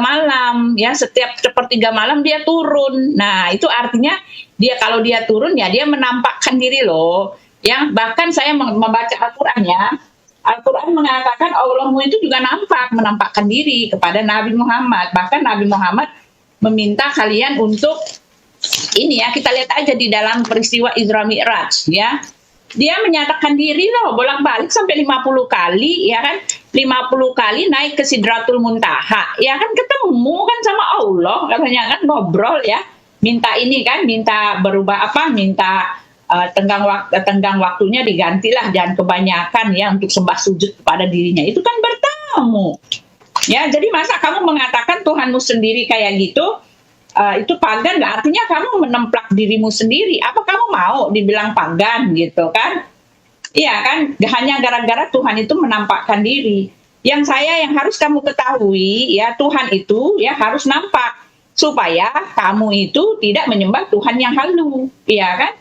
malam, ya setiap sepertiga malam dia turun. Nah itu artinya kalau dia turun ya dia menampakkan diri loh. Ya bahkan saya membaca Al-Quran ya. Al-Quran mengatakan Allahmu itu juga menampakkan diri kepada Nabi Muhammad. Bahkan Nabi Muhammad meminta kalian untuk ini ya, kita lihat aja di dalam peristiwa Isra Mi'raj ya. Dia menyatakan diri loh bolak-balik sampai 50 kali ya kan. 50 kali naik ke Sidratul Muntaha. Ya kan ketemu kan sama Allah, katanya kan ngobrol ya. Minta ini kan, minta berubah minta tenggang waktunya digantilah, jangan kebanyakan ya untuk sembah sujud kepada dirinya. Itu kan bertamu. Ya, jadi masa kamu mengatakan Tuhanmu sendiri kayak gitu? Itu pagan, nggak artinya kamu menemplak dirimu sendiri. Apa kamu mau dibilang pagan gitu kan? Iya kan? Hanya gara-gara Tuhan itu menampakkan diri. Yang harus kamu ketahui ya, Tuhan itu ya harus nampak supaya kamu itu tidak menyembah Tuhan yang halu, iya kan?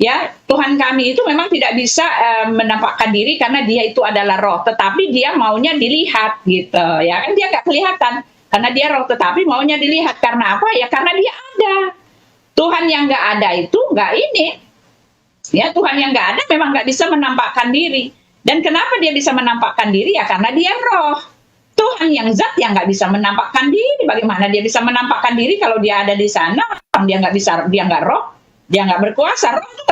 Ya, Tuhan kami itu memang tidak bisa menampakkan diri karena dia itu adalah roh, tetapi dia maunya dilihat gitu, ya kan? Dia nggak kelihatan karena dia roh, tetapi maunya dilihat karena apa? Ya karena dia ada. Tuhan yang nggak ada itu nggak ini. Ya, Tuhan yang nggak ada memang nggak bisa menampakkan diri. Dan kenapa dia bisa menampakkan diri? Ya karena dia roh. Tuhan yang zat yang nggak bisa menampakkan diri. Bagaimana dia bisa menampakkan diri kalau dia ada di sana? Dia nggak bisa, dia nggak roh. Dia nggak berkuasa. Roh itu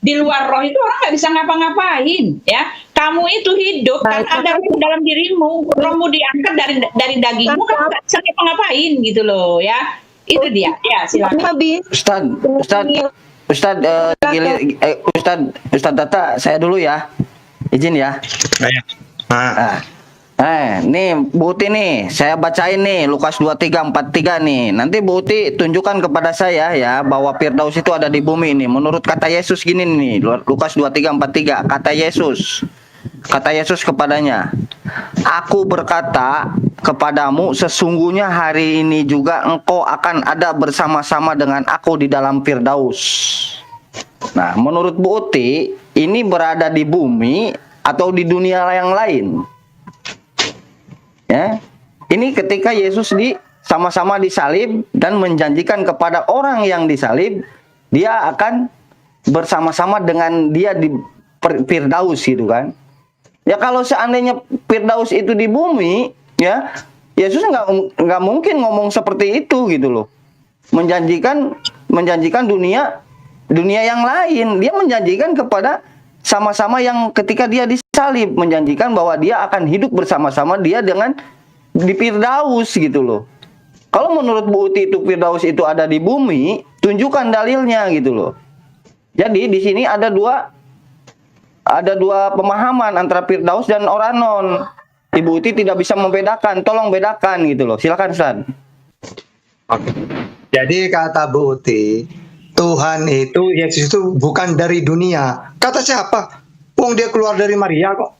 di luar roh itu orang nggak bisa ngapa-ngapain, ya. Kamu itu hidup kan ada roh dalam dirimu. Rohmu diangkat dari dagingmu kan nggak bisa ngapa-ngapain gitu loh, ya. Itu dia. Ya, silakan. Ustad Tata, saya dulu ya. Izin ya. Nih Bu Uti nih, saya bacain nih Lukas 23:43 nih. Nanti Bu Uti tunjukkan kepada saya ya bahwa Firdaus itu ada di bumi ini. Menurut kata Yesus gini nih, Lukas 23:43, kata Yesus kepadanya, aku berkata kepadamu, sesungguhnya hari ini juga engkau akan ada bersama-sama dengan aku di dalam Firdaus. Nah, menurut Bu Uti, ini berada di bumi atau di dunia yang lain? Ya, ini ketika Yesus sama-sama disalib dan menjanjikan kepada orang yang disalib, dia akan bersama-sama dengan dia di Firdaus gitu kan. Ya kalau seandainya Firdaus itu di bumi, ya Yesus nggak mungkin ngomong seperti itu gitu loh. Menjanjikan dunia yang lain. Dia menjanjikan kepada sama-sama yang ketika dia disalib, menjanjikan bahwa dia akan hidup bersama-sama dia dengan di Firdaus gitu loh. Kalau menurut Bu Uti itu Firdaus itu ada di bumi, tunjukkan dalilnya gitu loh. Jadi di sini ada dua pemahaman antara Firdaus dan Oranon. Ibu Uti tidak bisa membedakan, tolong bedakan gitu loh. Silakan Ustaz. Oke. Jadi kata Bu Uti, Tuhan itu, Yesus itu bukan dari dunia. Kata siapa? Wong dia keluar dari Maria kok.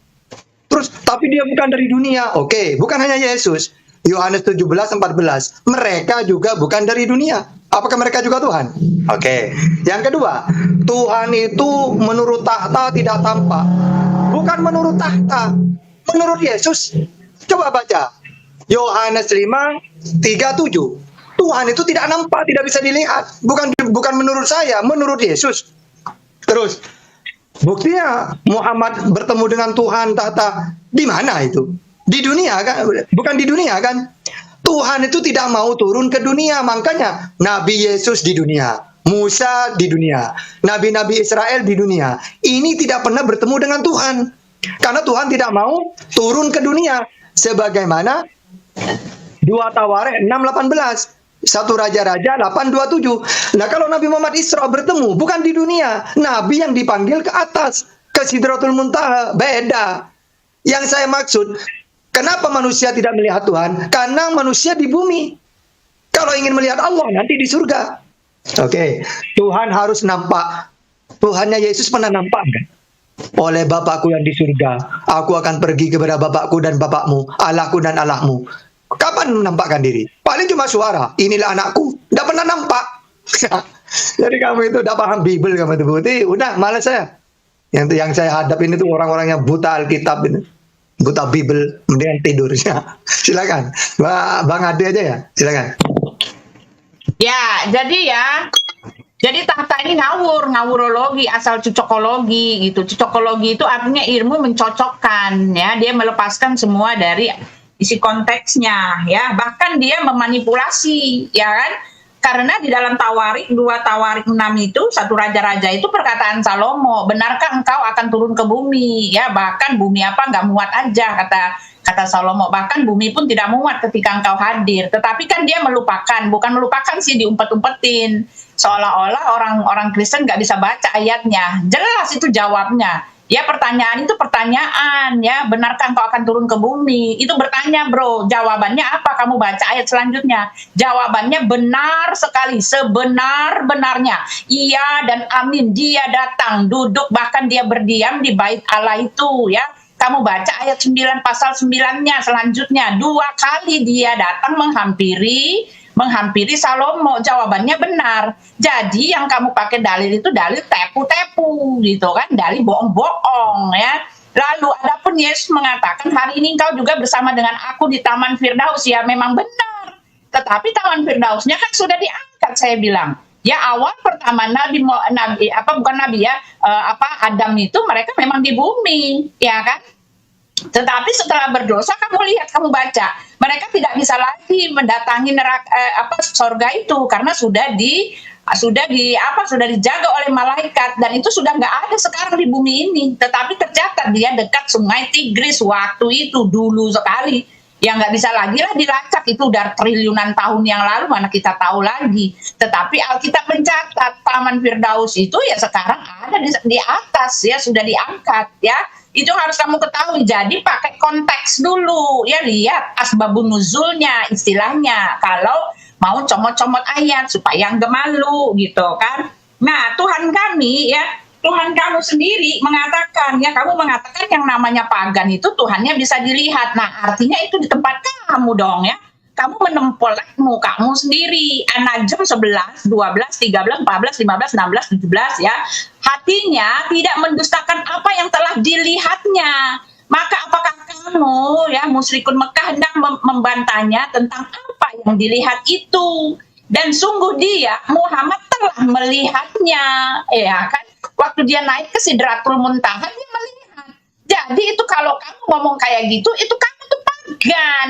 Terus, tapi dia bukan dari dunia. Oke, bukan hanya Yesus. Yohanes 17:14. Mereka juga bukan dari dunia. Apakah mereka juga Tuhan? Oke. Yang kedua, Tuhan itu menurut tahta tidak tampak. Bukan menurut tahta. Menurut Yesus. Coba baca. Yohanes 5:37. Tuhan itu tidak nampak, tidak bisa dilihat. Bukan menurut saya, menurut Yesus. Terus, buktinya Muhammad bertemu dengan Tuhan tahta di mana itu? Di dunia kan? Bukan di dunia kan? Tuhan itu tidak mau turun ke dunia, makanya Nabi Yesus di dunia, Musa di dunia, Nabi-Nabi Israel di dunia. Ini tidak pernah bertemu dengan Tuhan. Karena Tuhan tidak mau turun ke dunia. Sebagaimana 2 Tawarikh 6:18. 1 Raja-Raja 8:27. Nah kalau Nabi Muhammad Isra bertemu, bukan di dunia. Nabi yang dipanggil ke atas, ke Sidratul Muntaha, beda. Yang saya maksud, kenapa manusia tidak melihat Tuhan? Karena manusia di bumi. Kalau ingin melihat Allah, nanti di surga. Oke, Tuhan harus nampak. Tuhannya Yesus pernah nampak kan? Oleh Bapakku yang di surga, aku akan pergi kepada Bapakku dan Bapakmu, Allahku dan Allahmu. Kapan menampakkan diri? Paling cuma suara. Inilah anakku. Tidak pernah nampak. Jadi kamu itu tidak paham Bible kamu itu. Udah, malas saya. Yang saya hadap ini tuh orang-orang yang buta Alkitab ini. buta Bible, mendingan tidur ya. Silakan, Bang Ade aja ya, silakan. Ya, jadi tahta ini ngawurologi, asal cocokologi gitu. Cocokologi itu artinya ilmu mencocokkan, ya. Dia melepaskan semua dari isi konteksnya, ya. Bahkan dia memanipulasi, ya kan? Karena di dalam Tawarik 2 Tawarik 6 itu, 1 Raja-Raja itu perkataan Salomo, benarkah engkau akan turun ke bumi, ya. Bahkan bumi apa nggak muat aja, kata Salomo, bahkan bumi pun tidak muat ketika engkau hadir. Tetapi kan dia bukan melupakan sih, diumpet-umpetin, seolah-olah orang Kristen nggak bisa baca ayatnya. Jelas itu jawabnya. Ya, pertanyaan itu pertanyaan, ya. Benarkah engkau akan turun ke bumi? Itu bertanya, bro. Jawabannya apa? Kamu baca ayat selanjutnya. Jawabannya benar sekali, sebenar-benarnya. Iya dan amin. Dia datang, duduk, bahkan dia berdiam di bait Allah itu, ya. Kamu baca ayat 9 pasal 9-nya selanjutnya. 2 kali dia datang menghampiri Salomo. Jawabannya benar. Jadi yang kamu pakai dalil itu dalil tepu-tepu gitu kan, dalil bohong-bohong, ya. Lalu adapun Yesus mengatakan, hari ini engkau juga bersama dengan aku di Taman Firdaus, ya memang benar. Tetapi Taman Firdausnya kan sudah diangkat, saya bilang. Ya, awal pertama Adam itu mereka memang di bumi, ya kan? Tetapi setelah berdosa, kamu lihat, kamu baca, mereka tidak bisa lagi mendatangi sorga itu, karena sudah dijaga oleh malaikat, dan itu sudah nggak ada sekarang di bumi ini. Tetapi tercatat dia dekat sungai Tigris waktu itu, dulu sekali, yang nggak bisa lagi lah dilacak, itu udah triliunan tahun yang lalu, mana kita tahu lagi. Tetapi Alkitab mencatat Taman Firdaus itu ya sekarang ada di atas, ya sudah diangkat, ya. Itu harus kamu ketahui. Jadi pakai konteks dulu, ya, lihat asbabun nuzulnya, istilahnya, kalau mau comot-comot ayat supaya nggak malu gitu kan. Nah, Tuhan kami, ya, Tuhan kamu sendiri mengatakan, ya, kamu mengatakan yang namanya pagan itu Tuhannya bisa dilihat. Nah, artinya itu di tempat kamu dong, ya. Kamu menempelek mukamu sendiri. An-Najm 11, 12, 13, 14, 15, 16, 17, ya. Hatinya tidak mendustakan apa yang telah dilihatnya. Maka apakah kamu, ya, musyrikun Mekah hendak membantahnya tentang apa yang dilihat itu? Dan sungguh dia, Muhammad telah melihatnya, ya kan? Waktu dia naik ke Sidratul Muntaha, dia melihat. Jadi itu kalau kamu ngomong kayak gitu, itu kamu tuh pagan.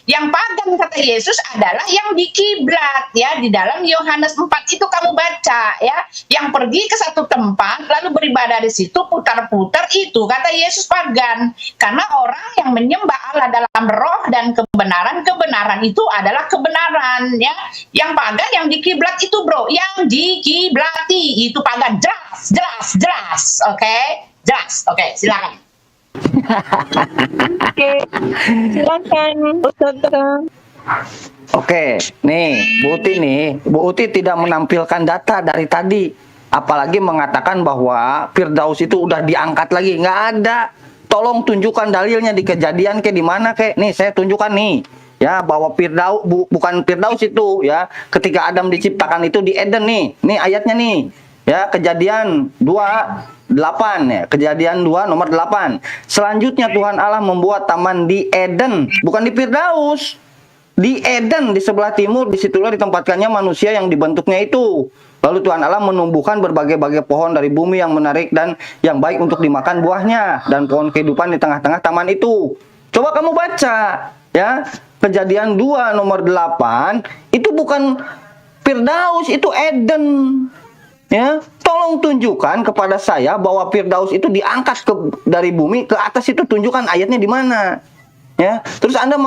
Yang pagan, kata Yesus, adalah yang di kiblat, ya. Di dalam Yohanes 4 itu kamu baca, ya. Yang pergi ke satu tempat, lalu beribadah di situ, putar-putar, itu kata Yesus pagan. Karena orang yang menyembah Allah dalam roh dan kebenaran itu adalah kebenaran, ya. Yang pagan, yang di kiblat itu, bro. Yang dikiblati, itu pagan. Jelas. Oke? Jelas. Oke, silakan. Oke, silakan Ustaz. Oke, nih Bu Uti tidak menampilkan data dari tadi, apalagi mengatakan bahwa Firdaus itu udah diangkat lagi. Nggak ada. Tolong tunjukkan dalilnya di Kejadian di mana nih, saya tunjukkan nih, ya, bahwa Firdaus bukan Firdaus itu, ya, ketika Adam diciptakan itu di Eden nih ayatnya nih, ya, Kejadian 2:8, ya, Kejadian 2 nomor 8. Selanjutnya Tuhan Allah membuat taman di Eden, bukan di Firdaus. Di Eden, di sebelah timur, disitulah ditempatkannya manusia yang dibentuknya itu. Lalu Tuhan Allah menumbuhkan berbagai-bagai pohon dari bumi yang menarik dan yang baik untuk dimakan buahnya, dan pohon kehidupan di tengah-tengah taman itu. Coba kamu baca, ya, Kejadian 2 nomor 8, itu bukan Firdaus, itu Eden. Ya, tolong tunjukkan kepada saya bahwa Firdaus itu diangkat dari bumi ke atas, itu tunjukkan ayatnya di mana. Ya, terus Anda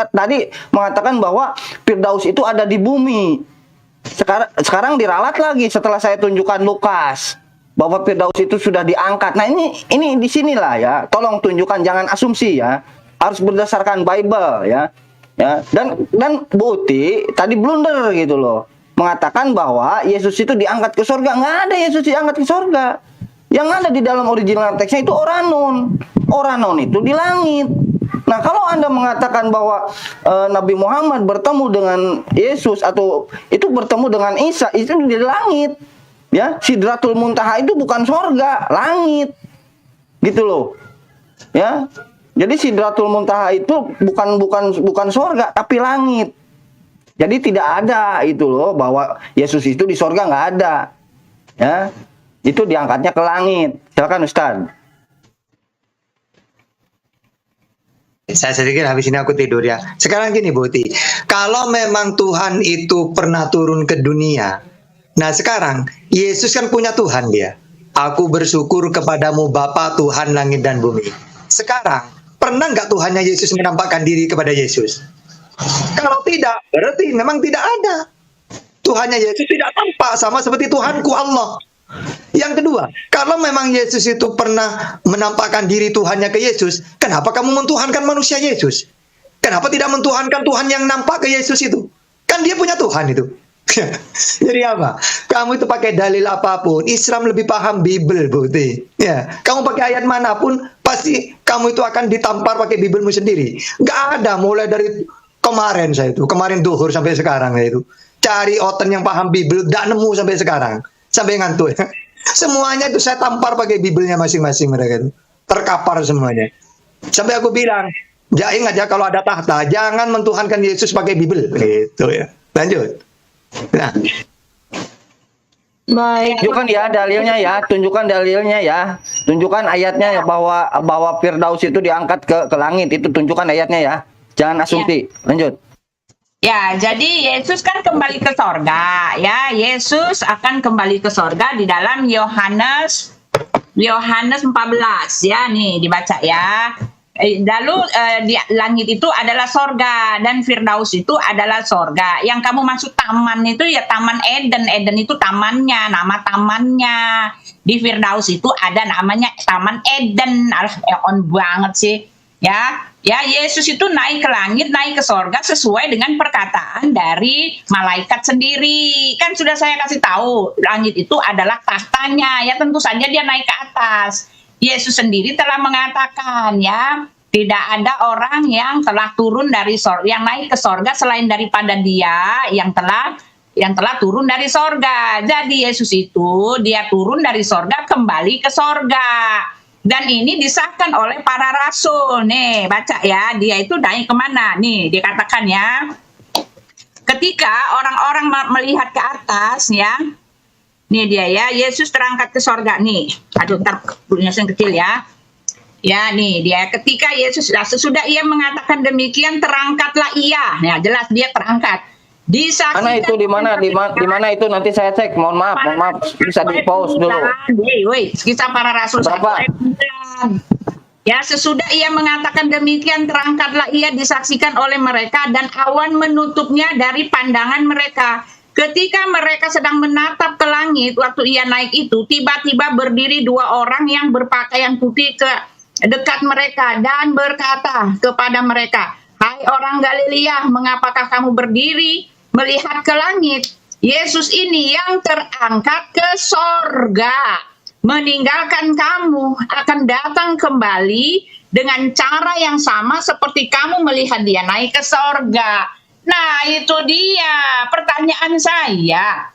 tadi mengatakan bahwa Firdaus itu ada di bumi. Sekarang diralat lagi setelah saya tunjukkan Lukas bahwa Firdaus itu sudah diangkat. Nah, ini di sinilah, ya. Tolong tunjukkan, jangan asumsi, ya. Harus berdasarkan Bible, ya. Ya, dan Bu Uti tadi blunder gitu loh. Mengatakan bahwa Yesus itu diangkat ke surga. Nggak ada Yesus diangkat ke surga. Yang ada di dalam original teksnya itu oranon. Oranon itu di langit. Nah, kalau Anda mengatakan bahwa Nabi Muhammad bertemu dengan Yesus atau itu bertemu dengan Isa, itu di langit. Ya, Sidratul Muntaha itu bukan surga, langit. Gitu loh. Ya. Jadi Sidratul Muntaha itu bukan sorga tapi langit. Jadi tidak ada itu loh bahwa Yesus itu di sorga, nggak ada. Ya, itu diangkatnya ke langit. Silakan Ustaz. Saya sedikit habis ini aku tidur ya. Sekarang gini Buti, kalau memang Tuhan itu pernah turun ke dunia, nah sekarang Yesus kan punya Tuhan dia. Aku bersyukur kepadamu Bapa Tuhan langit dan bumi. Sekarang pernah nggak Tuhannya Yesus menampakkan diri kepada Yesus? Kalau tidak, berarti memang tidak ada. Tuhannya Yesus tidak tampak sama seperti Tuhanku Allah. Yang kedua, kalau memang Yesus itu pernah menampakkan diri Tuhannya ke Yesus, kenapa kamu mentuhankan manusia Yesus? Kenapa tidak mentuhankan Tuhan yang nampak ke Yesus itu? Kan dia punya Tuhan itu. Jadi apa? Kamu itu pakai dalil apapun, Islam lebih paham Bible, Bukti. Ya, kamu pakai ayat manapun, pasti kamu itu akan ditampar pakai Bibelmu sendiri. Gak ada, mulai dari kemarin kemarin duhur sampai sekarang saya itu. Cari oten yang paham Bible, gak nemu sampai sekarang. Sampai ngantuk. Semuanya itu saya tampar pakai Bibelnya masing-masing mereka itu. Terkapar semuanya. Sampai aku bilang, ya ingat ya kalau ada tahta, jangan mentuhankan Yesus pakai Bible. Gitu ya. Lanjut. Nah. Baik. Tunjukkan ya dalilnya ya, tunjukkan dalilnya ya. Tunjukkan ayatnya ya bahwa Firdaus itu diangkat ke langit, itu tunjukkan ayatnya ya. Jangan asumsi. Lanjut. Ya, jadi Yesus kan kembali ke sorga, ya. Yesus akan kembali ke sorga di dalam Yohanes 14, ya. Nih dibaca ya. Lalu di langit itu adalah sorga dan Firdaus itu adalah sorga. Yang kamu maksud taman itu ya Taman Eden. Eden itu tamannya, nama tamannya. Di Firdaus itu ada namanya Taman Eden. On banget sih. Ya, Yesus itu naik ke langit, naik ke sorga sesuai dengan perkataan dari malaikat sendiri. Kan sudah saya kasih tahu, langit itu adalah tahtanya. Ya tentu saja dia naik ke atas. Yesus sendiri telah mengatakan ya, tidak ada orang yang telah turun dari sorga, yang naik ke sorga selain daripada dia yang telah turun dari sorga. Jadi Yesus itu dia turun dari sorga kembali ke sorga. Dan ini disahkan oleh para rasul. Nih, baca ya. Dia itu naik kemana? Nih, dikatakan ya. Ketika orang-orang melihat ke atas ya. Nih dia ya. Yesus terangkat ke sorga. Nih. Aduh, ntar bunyinya yang kecil ya. Ya, nih dia. Ketika Yesus, sesudah ia mengatakan demikian, terangkatlah ia. Nah, jelas dia terangkat. Mana itu di mana itu nanti saya cek. Mohon maaf bisa di pause dulu. Kisah para rasul. Ya, sesudah ia mengatakan demikian terangkatlah ia disaksikan oleh mereka dan awan menutupnya dari pandangan mereka. Ketika mereka sedang menatap ke langit waktu ia naik itu, tiba-tiba berdiri dua orang yang berpakaian putih ke dekat mereka dan berkata kepada mereka, "Hai orang Galilea, mengapakah kamu berdiri melihat ke langit? Yesus ini yang terangkat ke sorga, meninggalkan kamu, akan datang kembali dengan cara yang sama seperti kamu melihat dia naik ke sorga." Nah, itu dia pertanyaan saya.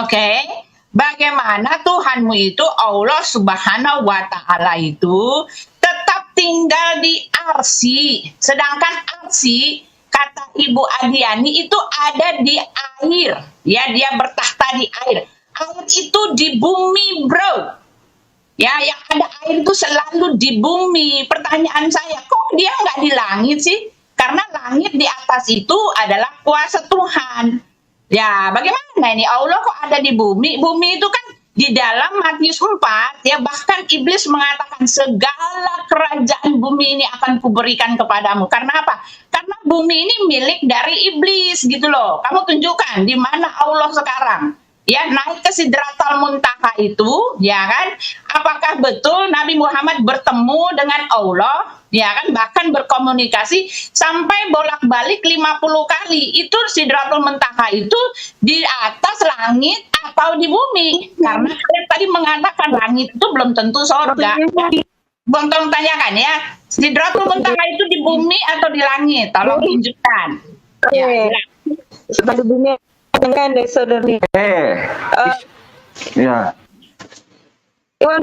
Oke, bagaimana Tuhanmu itu, Allah Subhanahu wa Ta'ala itu tetap tinggal di Arsy, sedangkan Arsy kata Ibu Adiani itu ada di air, ya dia bertahta di air. Air itu di bumi, bro. Ya, yang ada air itu selalu di bumi. Pertanyaan saya, kok dia nggak di langit sih? Karena langit di atas itu adalah kuasa Tuhan. Ya, bagaimana ini? Allah kok ada di bumi? Bumi itu kan di dalam Matius 4, ya bahkan iblis mengatakan segala kerajaan bumi ini akan kuberikan kepadamu. Karena apa? Karena bumi ini milik dari iblis gitu loh. Kamu tunjukkan di mana Allah sekarang. Ya, naik ke Sidratul Muntaha itu, ya kan? Apakah betul Nabi Muhammad bertemu dengan Allah? Ya kan, bahkan berkomunikasi sampai bolak-balik 50 kali. Itu Sidratul Muntaha itu di atas langit atau di bumi? Karena kalian tadi mengatakan langit itu belum tentu surga. Bang, tolong tanyakan ya, Sidratul Muntaha itu di bumi atau di langit? Tolong tunjukkan. Ya, di bumi kan deh saudara. Ya. Iwan,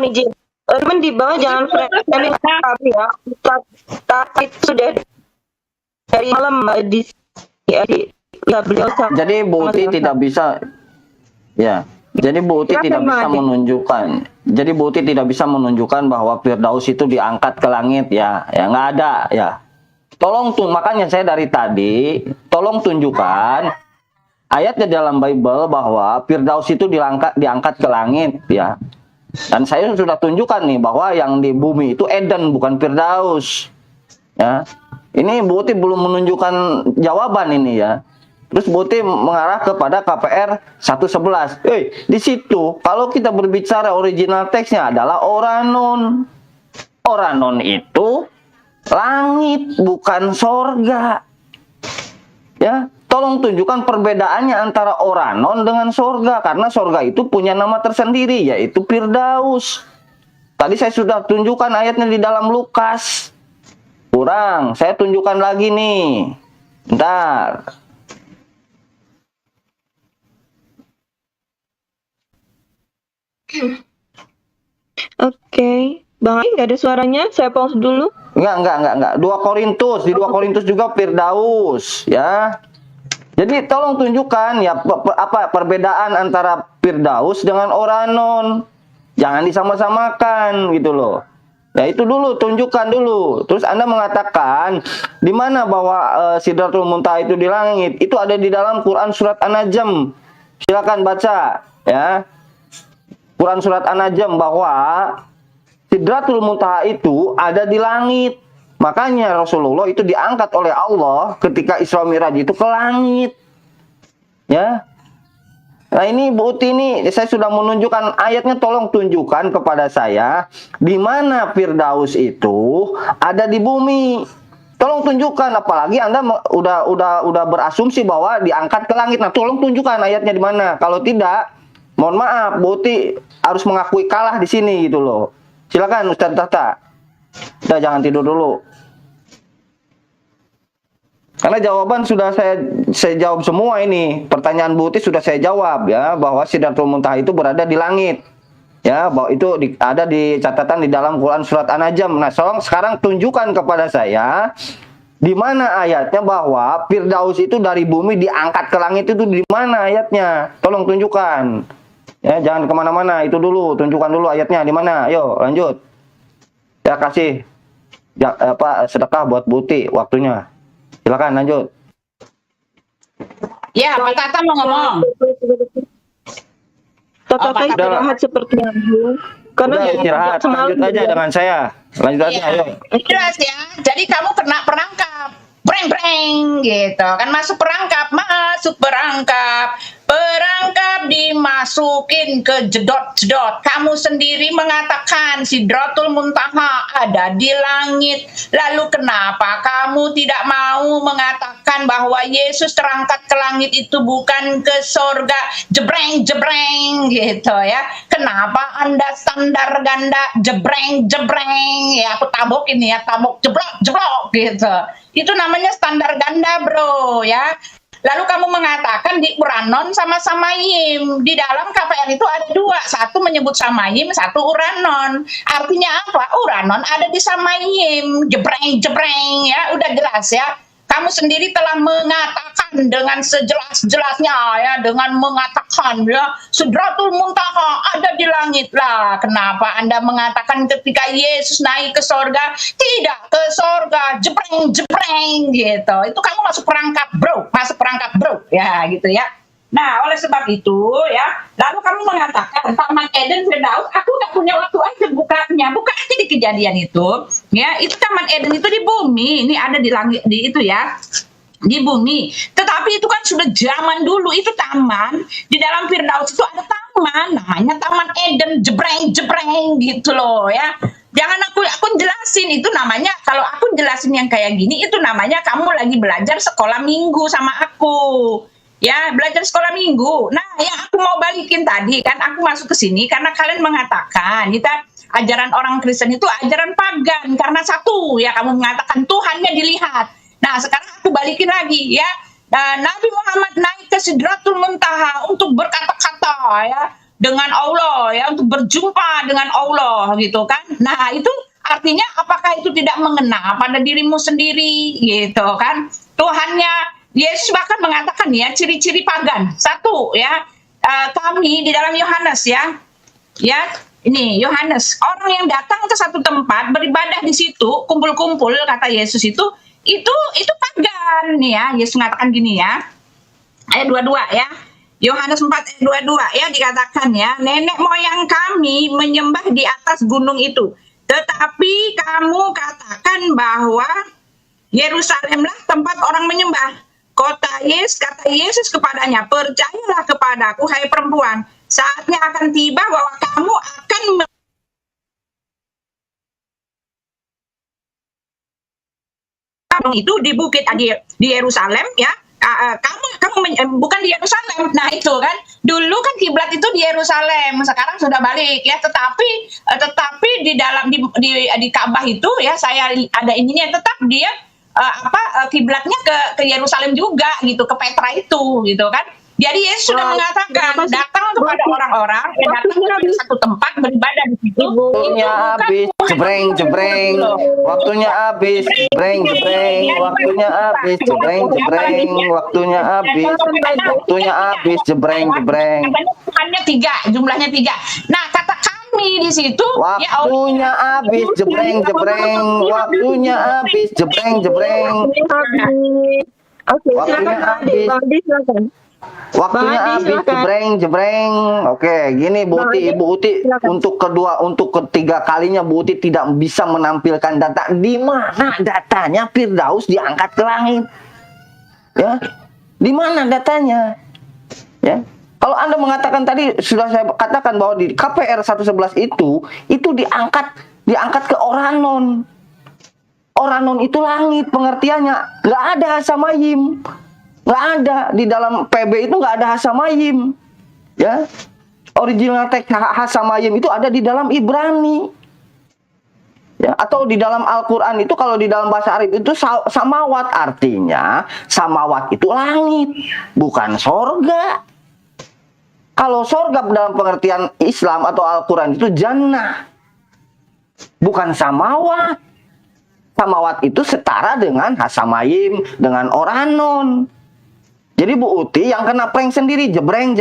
izin. Teman di bawah jangan framing tapi ya. Tapi itu sudah dari malam ya beliau Jadi Bu Uti tidak bisa, ya. Jadi Bu Uti tidak bisa menunjukkan. Jadi Bu Uti tidak bisa menunjukkan bahwa Firdaus itu diangkat ke langit, ya. Ya nggak ada, ya. Tolong tuh, makanya saya dari tadi tolong tunjukkan ayatnya dalam Bible bahwa Firdaus itu diangkat ke langit, ya. Dan saya sudah tunjukkan nih bahwa yang di bumi itu Eden, bukan Firdaus, ya. Ini Bu Uti belum menunjukkan jawaban ini, ya. Terus Bu Uti mengarah kepada KPR 1:11. Di situ kalau kita berbicara original teksnya adalah Oranon. Oranon itu langit, bukan sorga. Ya, tolong tunjukkan perbedaannya antara Oranon dengan sorga, karena sorga itu punya nama tersendiri, yaitu Firdaus. Tadi saya sudah tunjukkan ayatnya di dalam Lukas. Kurang, saya tunjukkan lagi nih. Bentar. Oke. Bang Ali nggak ada suaranya, saya pause dulu. Enggak. 2 Korintus, di 2 Korintus juga Firdaus, ya. Jadi tolong tunjukkan ya apa perbedaan antara Firdaus dengan Oranon. Jangan disama-samakan gitu loh. Ya itu dulu, tunjukkan dulu. Terus Anda mengatakan di mana bahwa Sidratul Muntaha itu di langit? Itu ada di dalam Quran surat An-Najm. Silakan baca, ya. Quran surat An-Najm bahwa Sidratul Muntaha itu ada di langit. Makanya Rasulullah itu diangkat oleh Allah ketika Isra Mi'raj itu ke langit. Ya. Nah ini Bu Uti ini saya sudah menunjukkan ayatnya, tolong tunjukkan kepada saya di mana Firdaus itu ada di bumi. Tolong tunjukkan, apalagi Anda udah berasumsi bahwa diangkat ke langit. Nah, tolong tunjukkan ayatnya di mana. Kalau tidak, mohon maaf, Bu Uti harus mengakui kalah di sini gitu loh. Silakan Ustaz Tata. Udah, jangan tidur dulu. Karena jawaban sudah saya jawab semua ini. Pertanyaan Bu Uti sudah saya jawab, ya, bahwa Sidratul Muntaha itu berada di langit. Ya, bahwa itu ada di catatan di dalam Quran surat An-Najm. Nah, sekarang tunjukkan kepada saya di mana ayatnya bahwa Firdaus itu dari bumi diangkat ke langit, itu di mana ayatnya? Tolong tunjukkan. Ya, jangan kemana-mana, itu dulu, tunjukkan dulu ayatnya di mana. Ayo, lanjut. Ya, kasih sedekah buat Bu Uti waktunya. Silakan lanjut. Ya, Pak Tata mau ngomong. Tata istirahat seperti itu. Karena istirahat, lanjut aja dengan saya. Lanjut aja, ayo. Jelas ya. Jadi kamu kena perangkap. Breng gitu kan, masuk perangkap. Perangkap dimasukin ke jedot. Kamu sendiri mengatakan Sidratul Muntaha ada di langit. Lalu kenapa kamu tidak mau mengatakan bahwa Yesus terangkat ke langit itu bukan ke sorga? Jebreng gitu ya. Kenapa Anda standar ganda jebreng? Ya, aku tabok ini ya, tabok jeblok gitu. Itu namanya standar ganda, bro, ya. Lalu kamu mengatakan di Uranon sama Samayim. Di dalam KPR itu ada 2. Satu menyebut Samayim, satu Uranon. Artinya apa? Uranon ada di Samayim. Jebreng, ya. Udah jelas ya. Kamu sendiri telah mengatakan dengan sejelas-jelasnya ya, dengan mengatakan ya, Sidratul Muntaha ada di langit lah. Kenapa Anda mengatakan ketika Yesus naik ke sorga, tidak ke sorga, jebreng gitu. Itu kamu masuk perangkap bro, ya gitu ya. Nah, oleh sebab itu ya, lalu kamu mengatakan Taman Eden Firdaus, aku nggak punya waktu aja bukanya. Buka aja di Kejadian itu, ya. Itu Taman Eden itu di bumi, ini ada di langit, di itu ya, di bumi. Tetapi itu kan sudah zaman dulu, itu taman. Di dalam Firdaus itu ada taman, namanya Taman Eden, jebreng gitu loh ya. Jangan aku jelasin, itu namanya, kalau aku jelasin yang kayak gini, itu namanya kamu lagi belajar sekolah minggu sama aku. Ya, belajar sekolah minggu. Nah, yang aku mau balikin tadi, kan aku masuk ke sini karena kalian mengatakan kita ajaran orang Kristen itu ajaran pagan. Karena satu, ya kamu mengatakan Tuhannya dilihat. Nah, sekarang aku balikin lagi ya. Nabi Muhammad naik ke Sidratul Muntaha untuk berkata-kata ya. dengan Allah ya, untuk berjumpa dengan Allah gitu kan. Nah, itu artinya apakah itu tidak mengena pada dirimu sendiri gitu kan. Tuhannya Yesus bahkan mengatakan ya, ciri-ciri pagan. Satu ya, kami di dalam Yohanes ya, ini Yohanes, orang yang datang ke satu tempat beribadah di situ, kumpul-kumpul, kata Yesus itu pagan nih ya. Yesus mengatakan gini ya, ayat 22 ya, Yohanes 4 ayat 22 ya, dikatakan ya, nenek moyang kami menyembah di atas gunung itu, tetapi kamu katakan bahwa Yerusalemlah tempat orang menyembah. Kata Yesus kepadanya, percayalah kepadaku hai perempuan, saatnya akan tiba bahwa kamu akan itu di bukit di Yerusalem ya. Bukan di Yerusalem. Nah, itu kan dulu kan kiblat itu di Yerusalem, sekarang sudah balik ya, tetapi di dalam di Ka'bah itu ya, saya ada ininya, tetap dia kiblatnya ke Yerusalem juga gitu, ke Petra itu gitu kan. Jadi Yesus sudah mengatakan, datang kepada orang-orang yang datang ke satu tempat beribadah di situ. Waktunya habis, jebreng. Waktunya habis, jebreng. Waktunya habis, jebreng. Waktunya habis. Waktunya habis, jebreng. Jumlahnya tiga. Nah, kata kami di situ, waktunya habis, jebreng. Waktunya habis, jebreng. Oke, Waktunya habis. Waktunya habis, jebreng. Oke, gini Bu Uti, Ibu Uti untuk ketiga kalinya Bu Uti tidak bisa menampilkan data di mana datanya Firdaus diangkat ke langit. Ya. Di mana datanya? Ya. Kalau Anda mengatakan tadi, sudah saya katakan bahwa di KPR 111 itu diangkat ke Oranon. Oranon itu langit pengertiannya, nggak ada Hasamayim. Nggak ada, di dalam PB itu nggak ada Hasamayim ya. Original teks Hasamayim itu ada di dalam Ibrani ya, atau di dalam Al-Quran itu, kalau di dalam bahasa Arab itu samawat, artinya samawat itu langit, bukan sorga. Kalau sorga dalam pengertian Islam atau Al-Quran itu jannah, bukan samawat. Samawat itu setara dengan Hasamayim, dengan Oranon. Jadi Bu Uti yang kena prank sendiri, jebreng,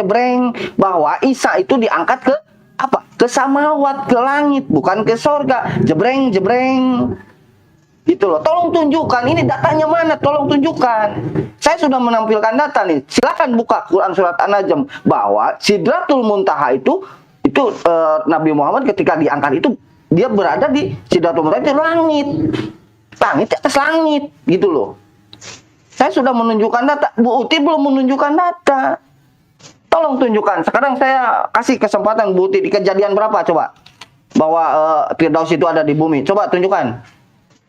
bahwa Isa itu diangkat ke apa? Ke samawat, ke langit, bukan ke sorga. Jebreng. Gitu loh. Tolong tunjukkan, ini datanya mana? Tolong tunjukkan. Saya sudah menampilkan data nih. Silakan buka Quran surat An-Najm bahwa Sidratul Muntaha itu Nabi Muhammad ketika diangkat itu dia berada di Sidratul Muntaha itu langit. Langit di atas langit, gitu loh. Saya sudah menunjukkan data, Bu Uti belum menunjukkan data. Tolong tunjukkan. Sekarang saya kasih kesempatan Bu Uti, di kejadian berapa coba? Bahwa Firdaus itu ada di bumi. Coba tunjukkan.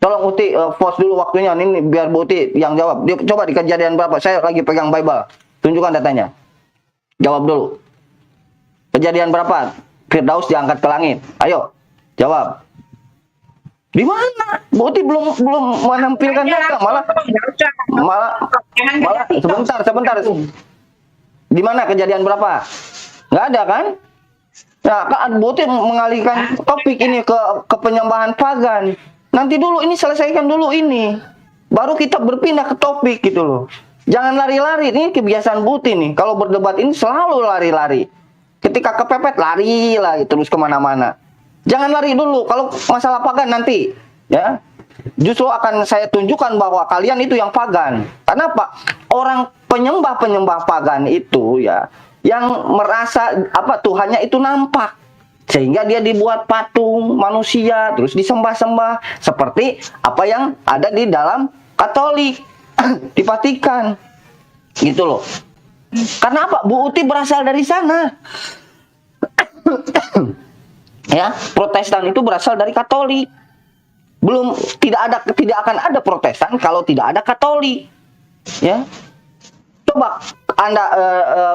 Tolong Uti pause dulu waktunya. Ini biar Bu Uti yang jawab. Coba di kejadian berapa? Saya lagi pegang Bible. Tunjukkan datanya. Jawab dulu. Kejadian berapa? Firdaus diangkat ke langit. Ayo, jawab. Di mana? Bu Uti belum menampilkan data, malah sebentar. Di mana kejadian berapa? Nggak ada kan? Nah, kan Bu Uti mengalihkan topik ini ke penyembahan pagan. Nanti dulu ini selesaikan dulu ini, baru kita berpindah ke topik gitu loh. Jangan lari-lari, ini kebiasaan Bu Uti nih. Kalau berdebat ini selalu lari-lari. Ketika kepepet lari terus kemana-mana. Jangan lari dulu. Kalau masalah pagan nanti, ya, justru akan saya tunjukkan bahwa kalian itu yang pagan. Kenapa? Orang penyembah pagan itu ya, yang merasa Tuhannya itu nampak, sehingga dia dibuat patung manusia terus disembah-sembah seperti apa yang ada di dalam Katolik di Vatikan, gitu loh. Karena apa? Bu Uti berasal dari sana. Ya, Protestan itu berasal dari Katolik. Tidak akan ada Protestan kalau tidak ada Katolik. Ya. Coba Anda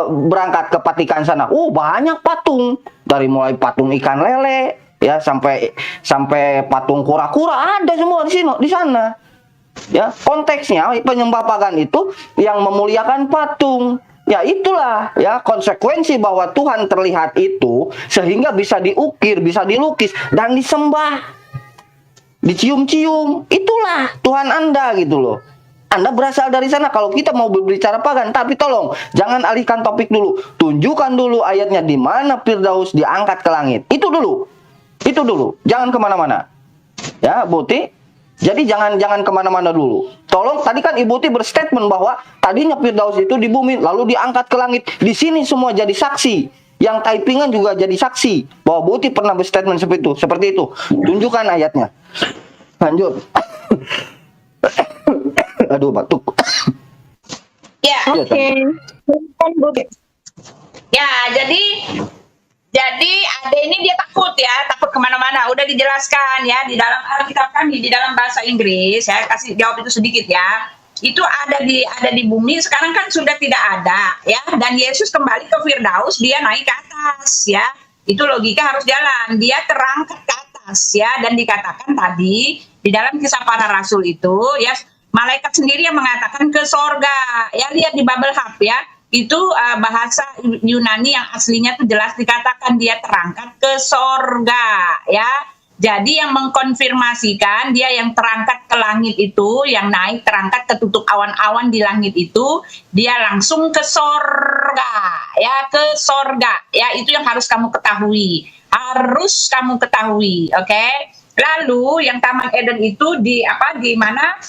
berangkat ke Vatikan sana. Banyak patung. Dari mulai patung ikan lele ya sampai patung kura-kura ada semua di sana. Ya, konteksnya penyembah pagan itu yang memuliakan patung. Ya itulah ya konsekuensi bahwa Tuhan terlihat itu sehingga bisa diukir, bisa dilukis dan disembah, dicium-cium. Itulah Tuhan Anda gitu loh. Anda berasal dari sana kalau kita mau berbicara pagan. Tapi tolong jangan alihkan topik dulu. Tunjukkan dulu ayatnya di mana Firdaus diangkat ke langit. Itu dulu. Itu dulu. Jangan kemana-mana. Ya, Buti. Jadi jangan kemana-mana dulu. Tolong, tadi kan Ibu Ti berstatement bahwa tadinya Firdaus itu di bumi, lalu diangkat ke langit. Di sini semua jadi saksi. Yang typingan juga jadi saksi bahwa Bu Ti pernah berstatement seperti itu. Tunjukkan ayatnya. Lanjut. Aduh, batuk. Ya, Oke. Kan, Bu. ya, jadi Ade ini dia takut ya, takut kemana-mana. Udah dijelaskan ya di dalam Alkitab kami, di dalam bahasa Inggris. Ya, kasih jawab itu sedikit ya. Itu ada di bumi. Sekarang kan sudah tidak ada ya. Dan Yesus kembali ke Firdaus, dia naik ke atas ya. Itu logika harus jalan. Dia terangkat ke atas ya. Dan dikatakan tadi di dalam Kisah Para Rasul itu ya, malaikat sendiri yang mengatakan ke sorga. Ya, lihat di Babel Hub ya. Itu bahasa Yunani yang aslinya tuh jelas dikatakan dia terangkat ke sorga ya. Jadi yang mengkonfirmasikan dia yang terangkat ke langit itu, yang naik terangkat ketutup awan-awan di langit itu, dia langsung ke sorga ya, ke sorga ya. Itu yang harus kamu ketahui, oke? Lalu yang Taman Eden itu di mana?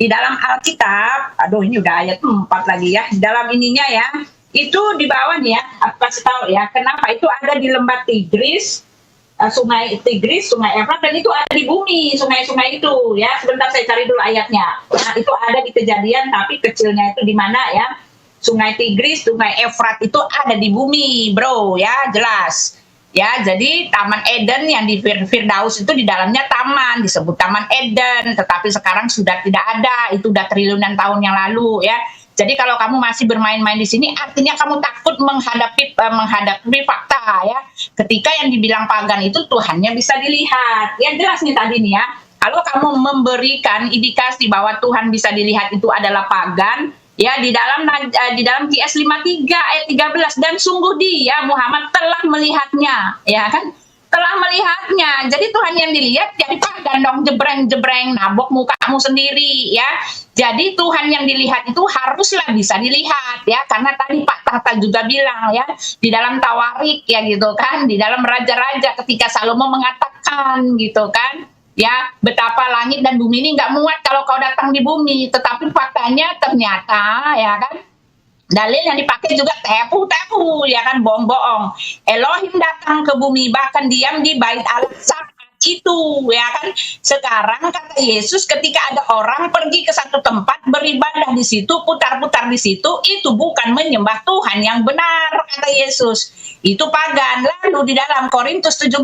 Di dalam Alkitab, aduh ini udah ayat 4 lagi ya, di dalam ininya ya, itu di bawah nih ya, aku kasih tahu ya, kenapa itu ada di lembah Tigris, sungai Tigris, sungai Efrat, dan itu ada di bumi, sungai-sungai itu ya, sebentar saya cari dulu ayatnya. Nah, itu ada di Kejadian, tapi kecilnya itu di mana ya, sungai Tigris, sungai Efrat itu ada di bumi, bro, ya, jelas. Ya, jadi Taman Eden yang di Firdaus itu di dalamnya taman, disebut Taman Eden, tetapi sekarang sudah tidak ada, itu udah triliunan tahun yang lalu ya. Jadi kalau kamu masih bermain-main di sini, artinya kamu takut menghadapi fakta ya. Ketika yang dibilang pagan itu Tuhannya bisa dilihat. Ya jelas nih tadi nih ya. Kalau kamu memberikan indikasi bahwa Tuhan bisa dilihat itu adalah pagan, ya di dalam QS 53 ayat 13, dan sungguh dia Muhammad telah melihatnya, ya kan? Telah melihatnya. Jadi Tuhan yang dilihat jadi pagan dong, jebreng-jebreng, nabok mukamu sendiri ya. Jadi Tuhan yang dilihat itu haruslah bisa dilihat ya, karena tadi Pak Tahta juga bilang ya di dalam Tawarik ya gitu kan, di dalam Raja-Raja ketika Salomo mengatakan gitu kan, ya betapa langit dan bumi ini nggak muat kalau kau datang di bumi. Tetapi faktanya ternyata ya kan, dalil yang dipakai juga tepu ya kan, bohong-bohong. Elohim datang ke bumi, bahkan diam di bait Allah saat itu ya kan. Sekarang kata Yesus, ketika ada orang pergi ke satu tempat beribadah di situ, putar-putar di situ, itu bukan menyembah Tuhan yang benar kata Yesus, itu pagan. Lalu di dalam Korintus 17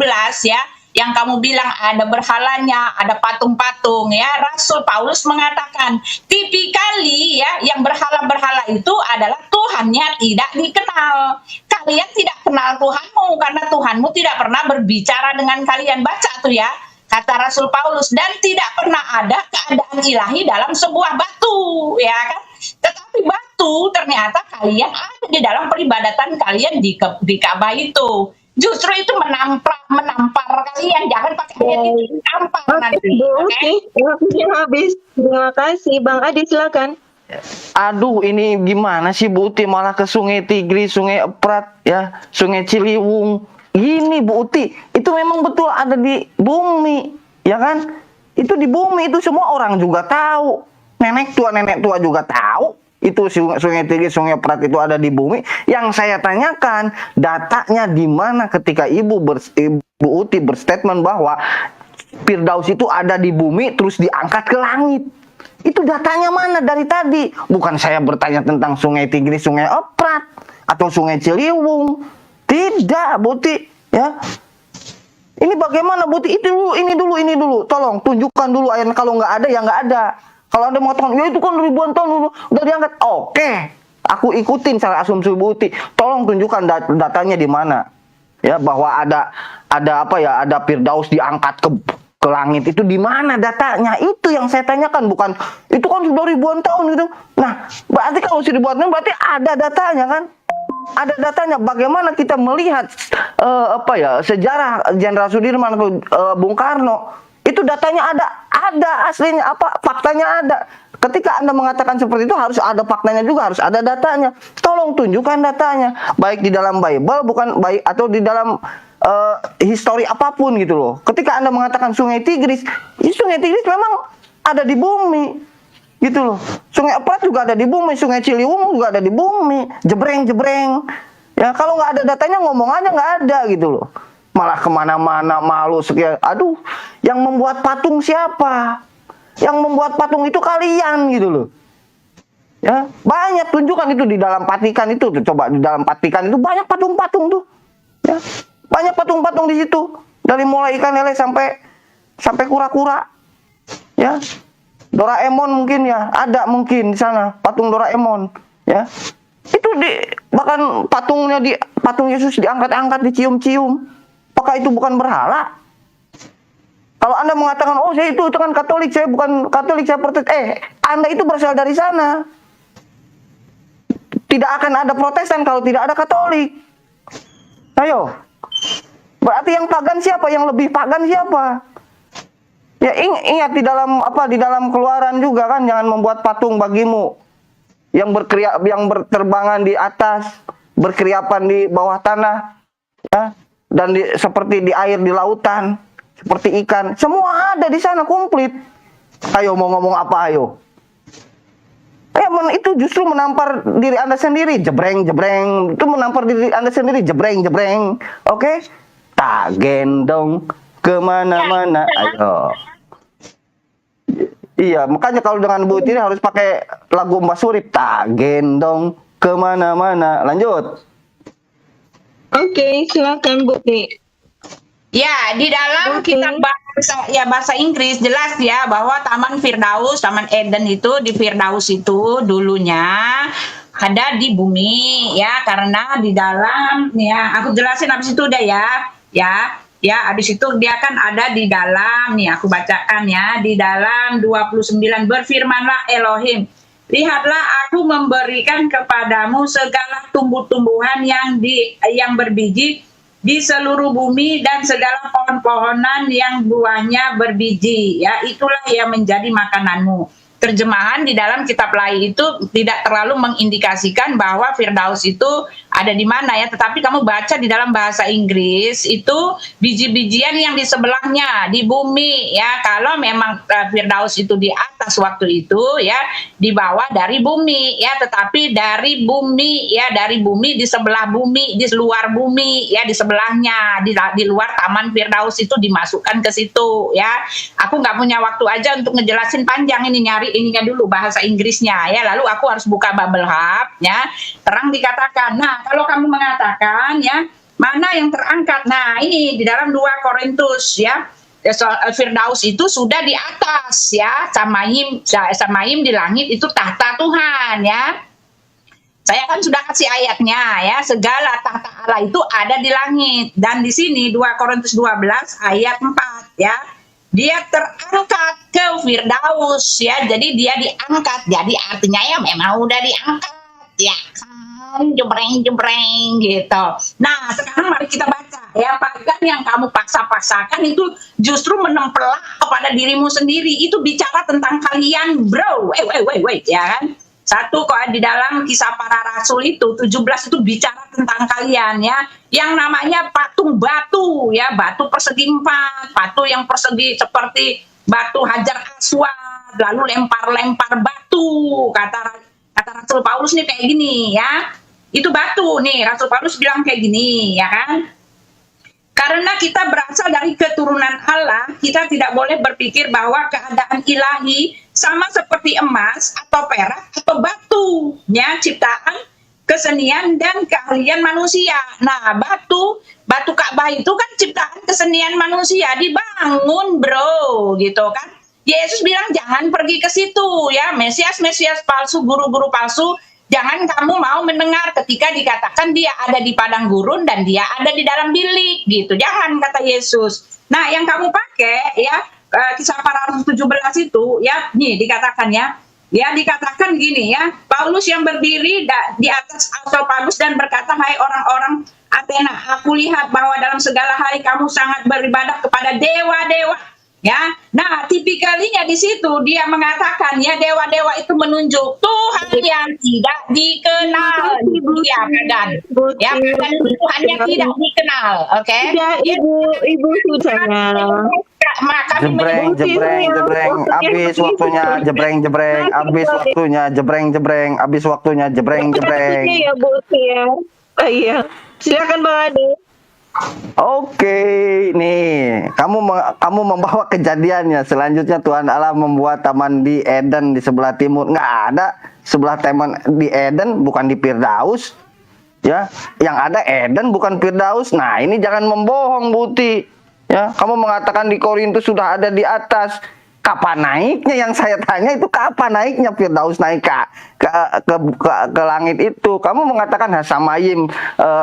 ya, yang kamu bilang ada berhalanya, ada patung-patung ya, Rasul Paulus mengatakan tipikali ya, yang berhala-berhala itu adalah Tuhannya tidak dikenal. Kalian tidak kenal Tuhanmu karena Tuhanmu tidak pernah berbicara dengan kalian. Baca tuh ya, kata Rasul Paulus, dan tidak pernah ada keadaan ilahi dalam sebuah batu ya kan. Tetapi batu ternyata kalian ada di dalam peribadatan kalian di Ka'bah itu. Justru itu menampar kalian, jangan pakai ayat itu, tampar nanti. Waktunya habis. Terima kasih, Bang Adi, silakan. Aduh, ini gimana sih Bu Uti malah ke Sungai Tigris, Sungai Efrat ya, Sungai Ciliwung. Gini Bu Uti, itu memang betul ada di bumi, ya kan? Itu di bumi, itu semua orang juga tahu. Nenek tua juga tahu. Itu Sungai Tigris, Sungai Efrat itu ada di bumi. Yang saya tanyakan, datanya di mana ketika Ibu Uti berstatement bahwa Firdaus itu ada di bumi terus diangkat ke langit. Itu datanya mana dari tadi? Bukan saya bertanya tentang Sungai Tigris, Sungai Efrat atau Sungai Ciliwung. Tidak, Bu Uti, ya. Ini bagaimana Bu Uti? Ini dulu. Tolong tunjukkan dulu ayat, kalau nggak ada ya nggak ada. Kalau Anda mengatakan, ya itu kan ribuan tahun dulu udah diangkat. Oke, aku ikutin cara asumsi Bu Uti. Tolong tunjukkan datanya di mana. Ya, bahwa ada apa ya, ada Firdaus diangkat ke ke langit itu di mana datanya? Itu yang saya tanyakan, bukan itu kan sudah ribuan tahun gitu. Nah, berarti kalau sudah ribuan tahun berarti ada datanya kan? Ada datanya. Bagaimana kita melihat sejarah Jenderal Sudirman atau Bung Karno? Itu datanya ada aslinya apa? Faktanya ada. Ketika Anda mengatakan seperti itu harus ada faktanya juga, harus ada datanya. Tolong tunjukkan datanya, baik di dalam Bible bukan baik atau di dalam histori apapun gitu loh. Ketika Anda mengatakan Sungai Tigris, ya Sungai Tigris memang ada di bumi. Gitu loh. Sungai Efrat juga ada di bumi, Sungai Ciliwung juga ada di bumi. Jebreng. Ya kalau nggak ada datanya ngomong aja nggak ada gitu loh. Malah kemana-mana malu sekian. Aduh, yang membuat patung siapa? Yang membuat patung itu kalian gitu loh. Ya, banyak tunjukkan itu di dalam Vatikan itu. Coba di dalam Vatikan itu banyak patung-patung tuh. Ya. Banyak patung-patung di situ. Dari mulai ikan lele sampai kura-kura. Ya. Doraemon mungkin ya, ada mungkin di sana patung Doraemon, ya. Itu bahkan patung Yesus diangkat-angkat, dicium-cium. Apakah itu bukan berhala? Kalau Anda mengatakan, oh saya itu kan Katolik, saya bukan Katolik, saya Protestan. Anda itu berasal dari sana. Tidak akan ada Protestan kalau tidak ada Katolik. Ayo. Berarti yang pagan siapa? Yang lebih pagan siapa? Ya ingat di dalam Keluaran juga kan, jangan membuat patung bagimu yang berterbangan di atas, berkeriapan di bawah tanah, ya, dan seperti di air di lautan, seperti ikan. Semua ada di sana komplit. Ayo mau ngomong apa ayo? Itu justru menampar diri Anda sendiri, jebreng. Itu menampar diri Anda sendiri, jebreng. Oke? Tak gendong kemana-mana, ayo. Iya, makanya kalau dengan Bu Tini harus pakai lagu Mbak Surip, tak gendong kemana-mana. Lanjut. Oke, silakan Bu Tini. Ya, di dalam kitab bahasa Inggris jelas ya bahwa Taman Firdaus, Taman Eden itu di Firdaus itu dulunya ada di bumi ya, karena di dalam ya aku jelasin habis itu udah ya habis itu dia kan ada di dalam nih aku bacakan ya, di dalam 29 berfirmanlah Elohim, lihatlah aku memberikan kepadamu segala tumbuh-tumbuhan yang berbiji di seluruh bumi dan segala pohon-pohonan yang buahnya berbiji, ya itulah yang menjadi makananmu. Terjemahan di dalam kitab lain itu tidak terlalu mengindikasikan bahwa Firdaus itu ada di mana ya, tetapi kamu baca di dalam bahasa Inggris itu biji-bijian yang di sebelahnya di bumi ya. Kalau memang Firdaus itu di atas waktu itu ya, di bawah dari bumi ya, tetapi dari bumi ya, dari bumi di sebelah bumi, di luar bumi ya, di sebelahnya, di luar Taman Firdaus itu dimasukkan ke situ ya. Aku nggak punya waktu aja untuk ngejelasin panjang ini, nyari ininya dulu bahasa Inggrisnya ya, lalu aku harus buka Bubble Hub ya, terang dikatakan. Nah kalau kamu mengatakan ya mana yang terangkat, nah ini di dalam 2 Korintus ya, Firdaus itu sudah di atas ya, Samaim di langit itu tahta Tuhan ya. Saya kan sudah kasih ayatnya ya, segala tahta Allah itu ada di langit, dan di sini 2 Korintus 12 ayat 4 ya. Dia terangkat ke Firdaus ya, jadi dia diangkat, jadi artinya ya memang udah diangkat ya kan, jembreng gitu. Nah sekarang mari kita baca ya, pagan yang kamu paksa-paksakan itu justru menempelak kepada dirimu sendiri, itu bicara tentang kalian bro, wait ya kan. Satu kok di dalam Kisah Para Rasul itu 17 itu bicara tentang kalian ya, yang namanya patung batu ya, batu persegi 4, batu yang persegi seperti batu Hajar Aswad, lalu lempar batu, kata Rasul Paulus nih kayak gini ya, itu batu nih, Rasul Paulus bilang kayak gini ya kan. Karena kita berasal dari keturunan Allah, kita tidak boleh berpikir bahwa keadaan ilahi sama seperti emas atau perak atau batu, ya, ciptaan, kesenian dan keahlian manusia. Nah, batu Ka'bah itu kan ciptaan kesenian manusia, dibangun, bro, gitu kan. Yesus bilang jangan pergi ke situ, ya, Mesias palsu, guru-guru palsu. Jangan kamu mau mendengar ketika dikatakan dia ada di padang gurun dan dia ada di dalam bilik gitu. Jangan, kata Yesus. Nah, yang kamu pakai ya, Kisah Para Rasul 17 itu ya, nih dikatakan ya. Ya dikatakan gini ya, Paulus yang berdiri di atas arsal Paulus dan berkata, hai orang-orang Athena, aku lihat bahwa dalam segala hari kamu sangat beribadah kepada dewa-dewa. Ya, nah tipikalinya di situ dia mengatakan ya dewa-dewa itu menunjuk Tuhan yang tidak dikenal. Ya, kan? Ya, bukan Tuhan yang tidak dikenal, oke? Tidak, ibu Susana. Maka Jebreng, habis waktunya, habis waktunya, Ya Bu ya. Iya. Silakan Bang Ade. Oke, nih kamu membawa kejadiannya. Selanjutnya Tuhan Allah membuat taman di Eden di sebelah timur. Nggak ada sebelah taman di Eden, bukan di Firdaus. Ya, yang ada Eden bukan Firdaus. Nah, ini jangan membohong, Buti. Ya, kamu mengatakan di Korintus sudah ada di atas. Kapan naiknya? Yang saya tanya itu kapan naiknya Firdaus naik ke langit itu? Kamu mengatakan Hasamayim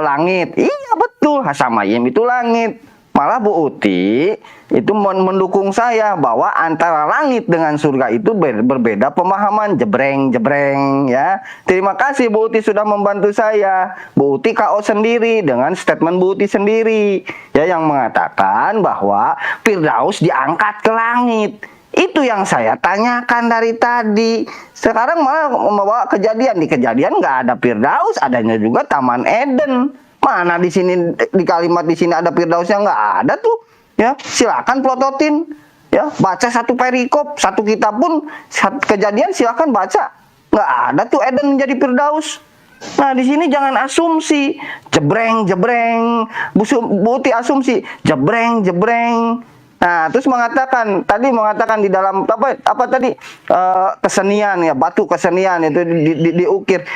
langit. Iya betul, Hasamayim itu langit. Malah Bu Uti itu mendukung saya bahwa antara langit dengan surga itu berbeda pemahaman. Jebreng ya. Terima kasih Bu Uti sudah membantu saya. Bu Uti KO sendiri dengan statement Bu Uti sendiri ya, yang mengatakan bahwa Firdaus diangkat ke langit. Itu yang saya tanyakan dari tadi. Sekarang malah membawa kejadian. Di kejadian nggak ada Firdaus, adanya juga Taman Eden. Mana di sini, di kalimat di sini ada Firdausnya? Nggak ada tuh. Ya, silakan plototin. Ya, baca satu perikop, satu kitab pun kejadian silakan baca. Nggak ada tuh Eden menjadi Firdaus. Nah, di sini jangan asumsi. Jebreng. Buti asumsi. Jebreng. Nah, terus mengatakan di dalam apa tadi kesenian ya, batu kesenian itu diukir.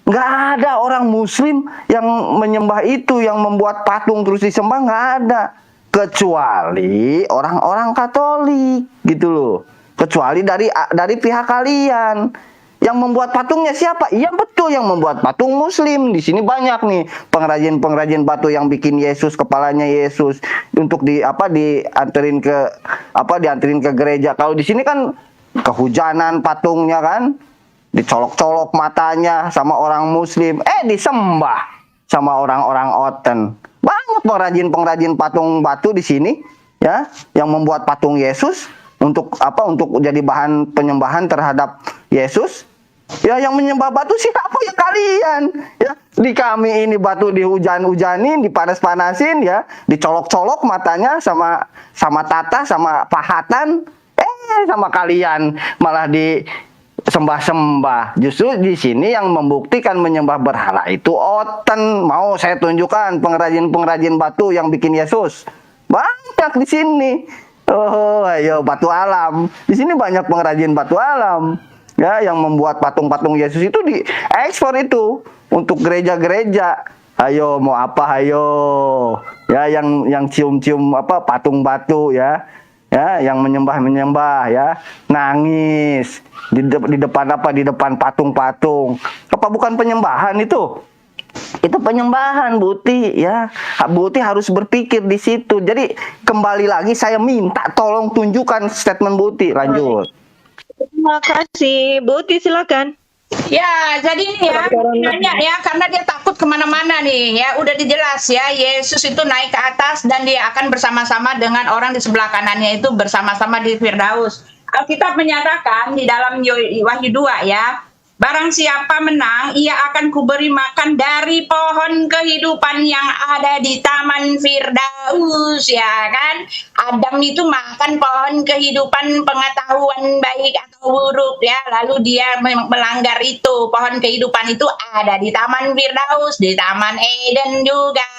Nggak ada orang Muslim yang menyembah itu, yang membuat patung terus disembah, nggak ada, kecuali orang-orang Katolik gitu loh. Kecuali dari pihak kalian. Yang membuat patungnya siapa? Iya betul, yang membuat patung Muslim. Di sini banyak nih pengrajin batu yang bikin Yesus, kepalanya Yesus untuk dianterin ke gereja. Kalau di sini kan kehujanan patungnya kan, dicolok-colok matanya sama orang Muslim, disembah sama orang-orang Oten. Banyak pengrajin patung batu di sini ya, yang membuat patung Yesus untuk jadi bahan penyembahan terhadap Yesus. Ya, yang menyembah batu siapa ya kalian? Ya, di kami ini batu dihujan-hujanin, dipanas-panasin ya, dicolok-colok matanya sama tata, sama pahatan. Sama kalian malah disembah-sembah. Justru di sini yang membuktikan menyembah berhala itu Oten. Mau saya tunjukkan pengrajin batu yang bikin Yesus. Banyak di sini. Oh, ayo batu alam. Di sini banyak pengrajin batu alam. Ya, yang membuat patung-patung Yesus itu diekspor itu untuk gereja-gereja. Ayo mau apa ayo. Ya, yang cium-cium patung batu ya. Ya, yang menyembah ya, nangis di depan patung-patung. Apa bukan penyembahan itu? Itu penyembahan, Buti ya. Buti harus berpikir di situ. Jadi kembali lagi saya minta tolong tunjukkan statement Buti. Lanjut. Terima kasih, Buti silakan. Ya, jadi ini ya, nanya ya, karena dia takut kemana-mana nih ya, udah dijelas ya, Yesus itu naik ke atas dan dia akan bersama-sama dengan orang di sebelah kanannya itu bersama-sama di Firdaus. Alkitab menyatakan di dalam Wahyu 2 ya, barang siapa menang, ia akan kuberi makan dari pohon kehidupan yang ada di Taman Firdaus, ya kan? Adam itu makan pohon kehidupan pengetahuan baik atau buruk, ya. Lalu dia melanggar itu. Pohon kehidupan itu ada di Taman Firdaus, di Taman Eden juga,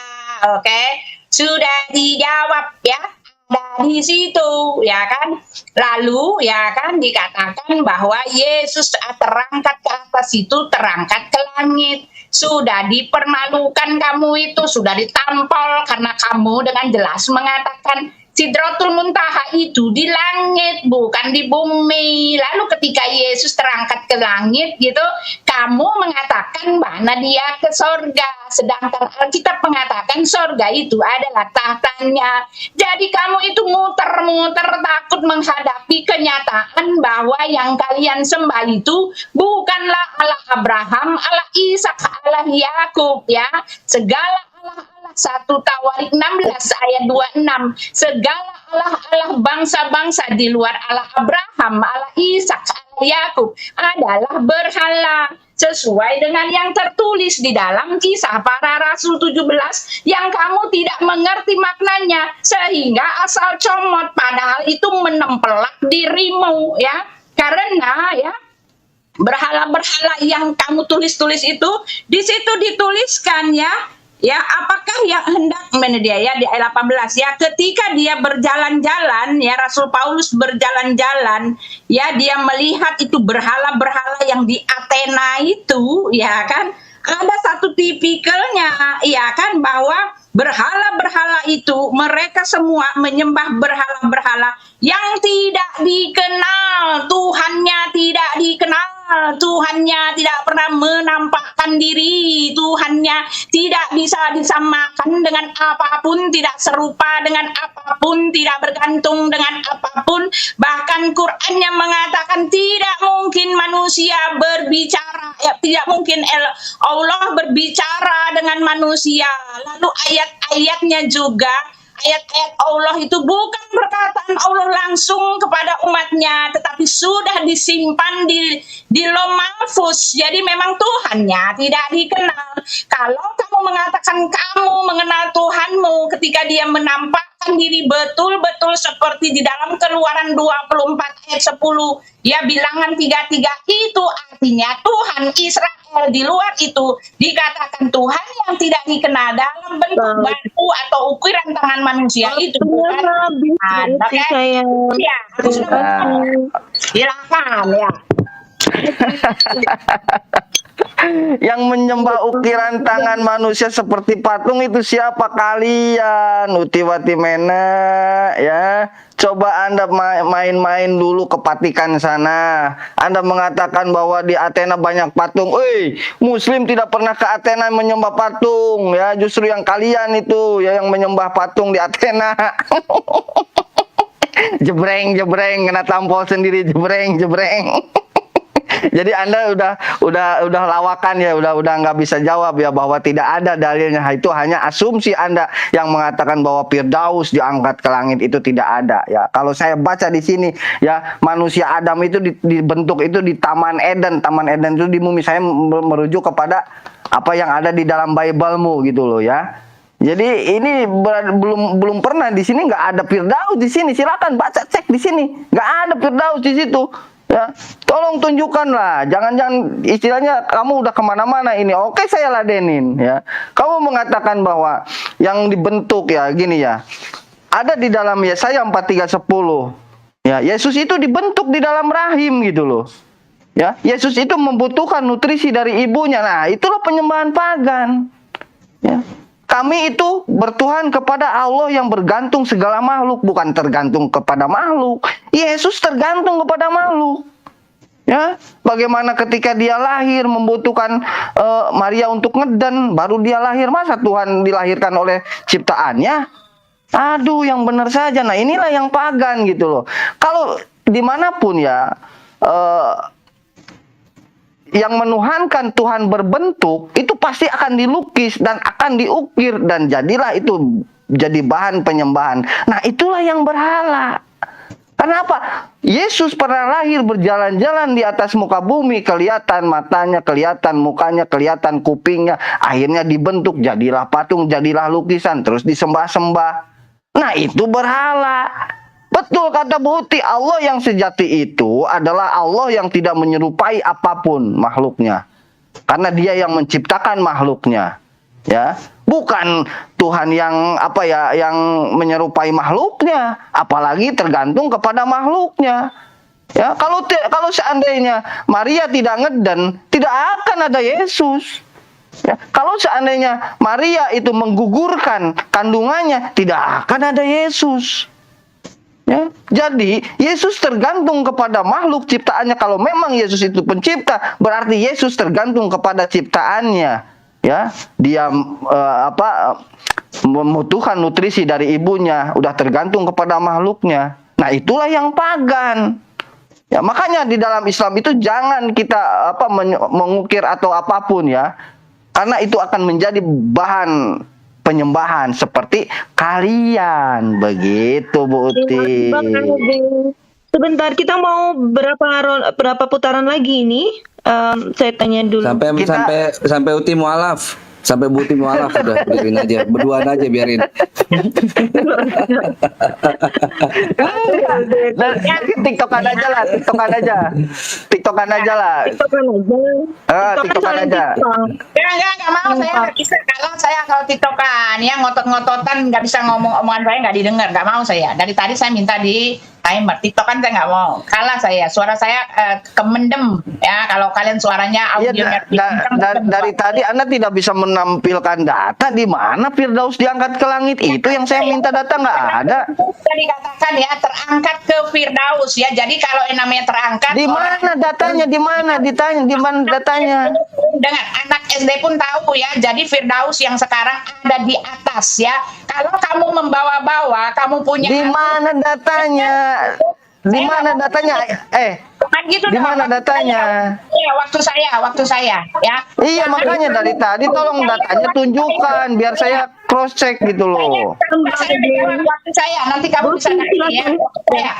oke? Sudah dijawab, ya. Di situ ya kan, lalu ya kan dikatakan bahwa Yesus terangkat ke atas itu, terangkat ke langit. Sudah dipermalukan kamu itu, sudah ditampol karena kamu dengan jelas mengatakan Sidratul Muntaha itu di langit, bukan di bumi. Lalu ketika Yesus terangkat ke langit gitu, kamu mengatakan mana dia ke sorga, sedangkan Alkitab mengatakan sorga itu adalah tahtanya. Jadi kamu itu muter-muter takut menghadapi kenyataan bahwa yang kalian sembah itu bukanlah Allah Abraham, Allah Ishak, Allah Yakub, ya. Segala Allah-Allah 1 Tawarik 16 ayat 26, segala Allah-Allah bangsa-bangsa di luar Allah Abraham, Allah Ishak, Allah Yakub adalah berhala, sesuai dengan yang tertulis di dalam Kisah Para Rasul 17 yang kamu tidak mengerti maknanya sehingga asal comot, padahal itu menempelak dirimu, ya. Karena ya berhala-berhala yang kamu tulis-tulis itu di situ dituliskan, ya, apakah yang hendak dia, ya, di ayat 18, ya, ketika dia berjalan-jalan, ya, Rasul Paulus berjalan-jalan, ya, dia melihat itu berhala-berhala yang di Athena itu, ya kan, ada satu tipikalnya, ya kan, bahwa berhala-berhala itu mereka semua menyembah berhala-berhala yang tidak dikenal, Tuhannya tidak dikenal, Tuhannya tidak pernah menampakkan diri, Tuhannya tidak bisa disamakan dengan apapun, tidak serupa dengan apapun, tidak bergantung dengan apapun. Bahkan Qur'annya mengatakan tidak mungkin manusia berbicara, ya, tidak mungkin Allah berbicara dengan manusia. Lalu ayat-ayatnya juga, ayat-ayat Allah itu bukan perkataan Allah langsung kepada umatnya, tetapi sudah disimpan di Lauh Mahfuz. Jadi memang Tuhannya tidak dikenal. Kalau kamu mengatakan kamu mengenal Tuhanmu ketika dia menampakkan diri betul-betul seperti di dalam Keluaran 24 ayat 10, ya, bilangan 33, itu artinya Tuhan Israel. Di luar itu dikatakan Tuhan yang tidak dikenal dalam bentuk batu atau ukiran tangan manusia itu bukan Tuhan. Oke? Ya, silakan, ya. Yang menyembah ukiran tangan manusia seperti patung itu siapa kalian? Utiwati mena, ya. Coba Anda main-main dulu ke Vatikan sana. Anda mengatakan bahwa di Athena banyak patung. Muslim tidak pernah ke Athena menyembah patung, ya. Justru yang kalian itu, ya, yang menyembah patung di Athena. Jebreng, kena tampol sendiri, jebreng. Jadi Anda udah lawakan, ya, udah nggak bisa jawab, ya, bahwa tidak ada dalilnya. Itu hanya asumsi Anda yang mengatakan bahwa Firdaus diangkat ke langit, itu tidak ada, ya. Kalau saya baca di sini, ya, manusia Adam itu dibentuk itu di Taman Eden. Taman Eden itu di bumi. Saya merujuk kepada apa yang ada di dalam Bible-mu gitu loh, ya. Jadi ini belum pernah di sini, nggak ada Firdaus di sini. Silakan baca, cek di sini, nggak ada Firdaus di situ. Ya, tolong tunjukkanlah. Jangan istilahnya kamu udah kemana-mana ini. Oke, saya ladenin, ya. Kamu mengatakan bahwa yang dibentuk, ya, gini, ya. Ada di dalam Yesaya 43:10. Ya, Yesus itu dibentuk di dalam rahim gitu loh. Ya, Yesus itu membutuhkan nutrisi dari ibunya. Nah, itulah penyembahan pagan. Ya. Kami itu bertuhan kepada Allah yang bergantung segala makhluk, bukan tergantung kepada makhluk. Yesus tergantung kepada makhluk. Ya, bagaimana ketika dia lahir membutuhkan Maria untuk ngeden, baru dia lahir. Masa Tuhan dilahirkan oleh ciptaannya? Aduh, yang benar saja. Nah, inilah yang pagan gitu loh. Kalau dimanapun, ya, yang menuhankan Tuhan berbentuk, itu pasti akan dilukis dan akan diukir, dan jadilah itu jadi bahan penyembahan. Nah, itulah yang berhala. Kenapa? Yesus pernah lahir berjalan-jalan di atas muka bumi, kelihatan matanya, kelihatan mukanya, kelihatan kupingnya, akhirnya dibentuk, jadilah patung, jadilah lukisan, terus disembah-sembah. Nah, itu berhala. Betul kata Bu Uti, Allah yang sejati itu adalah Allah yang tidak menyerupai apapun makhluknya. Karena dia yang menciptakan makhluknya. Ya, bukan Tuhan yang yang menyerupai makhluknya, apalagi tergantung kepada makhluknya. Ya, kalau seandainya Maria tidak ngeden, tidak akan ada Yesus. Ya, kalau seandainya Maria itu menggugurkan kandungannya, tidak akan ada Yesus. Ya, jadi Yesus tergantung kepada makhluk ciptaannya. Kalau memang Yesus itu pencipta, berarti Yesus tergantung kepada ciptaannya. Ya, dia membutuhkan nutrisi dari ibunya, udah tergantung kepada makhluknya. Nah, itulah yang pagan. Ya, makanya di dalam Islam itu jangan kita mengukir atau apapun ya. Karena itu akan menjadi bahan penyembahan seperti kalian, begitu Bu Uti. Sebentar, kita mau berapa putaran lagi ini? Saya tanya dulu. Sampai Uti mualaf. Sampai Buti mualaf udah biarin aja. Berduaan aja biarin. TikTokan aja lah. TikTokan aja lah. TikTokan aja. TikTokan aja. Enggak mau, saya nggak bisa. Kalau tiktokan ya ngotot-ngototan nggak bisa ngomong, omongan saya nggak didengar, nggak mau saya. Dari tadi saya minta di timer. Tiktokan saya nggak mau, kalah saya. Suara saya kemendem ya. Kalau kalian suaranya Iya, audionya dari tadi Anda tidak bisa menampilkan data di mana Firdaus diangkat ke langit. Itu yang saya minta data nggak ada. Tadi katakan ya terangkat ke Firdaus ya. Jadi kalau yang namanya terangkat, Di mana datanya? Di mana? Ditanya di mana datanya? dengan anak SD pun tahu ya. Jadi Firdaus yang sekarang ada di atas ya. Kalau kamu membawa-bawa, kamu punya Di mana datanya? Di mana datanya? gitu Di mana datanya? Iya, waktu saya ya. Iya, makanya dari tadi tolong datanya tunjukkan biar saya cross check gitu loh. Saya bilang waktu saya, nanti kamu bisa nanya ya. Ya.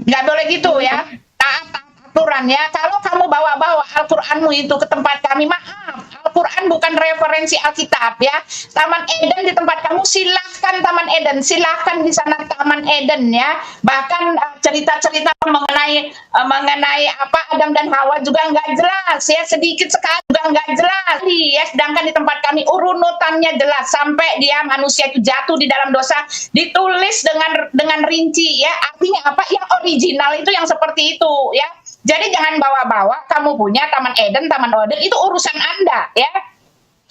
Nggak boleh gitu ya. Taat aturan ya. Kalau kamu bawa-bawa Al-Qur'anmu itu ke tempat kami, maaf. Al-Quran bukan referensi Alkitab ya. Taman Eden di tempat kamu, silahkan Taman Eden, silahkan di sana Taman Eden ya. Bahkan cerita-cerita mengenai apa Adam dan Hawa juga nggak jelas ya, sedikit sekali juga nggak jelas ya. Sedangkan di tempat kami urunutannya jelas sampai dia manusia itu jatuh di dalam dosa, ditulis dengan rinci ya. Artinya apa? Yang original itu yang seperti itu ya. Jadi jangan bawa-bawa kamu punya Taman Eden itu urusan Anda ya.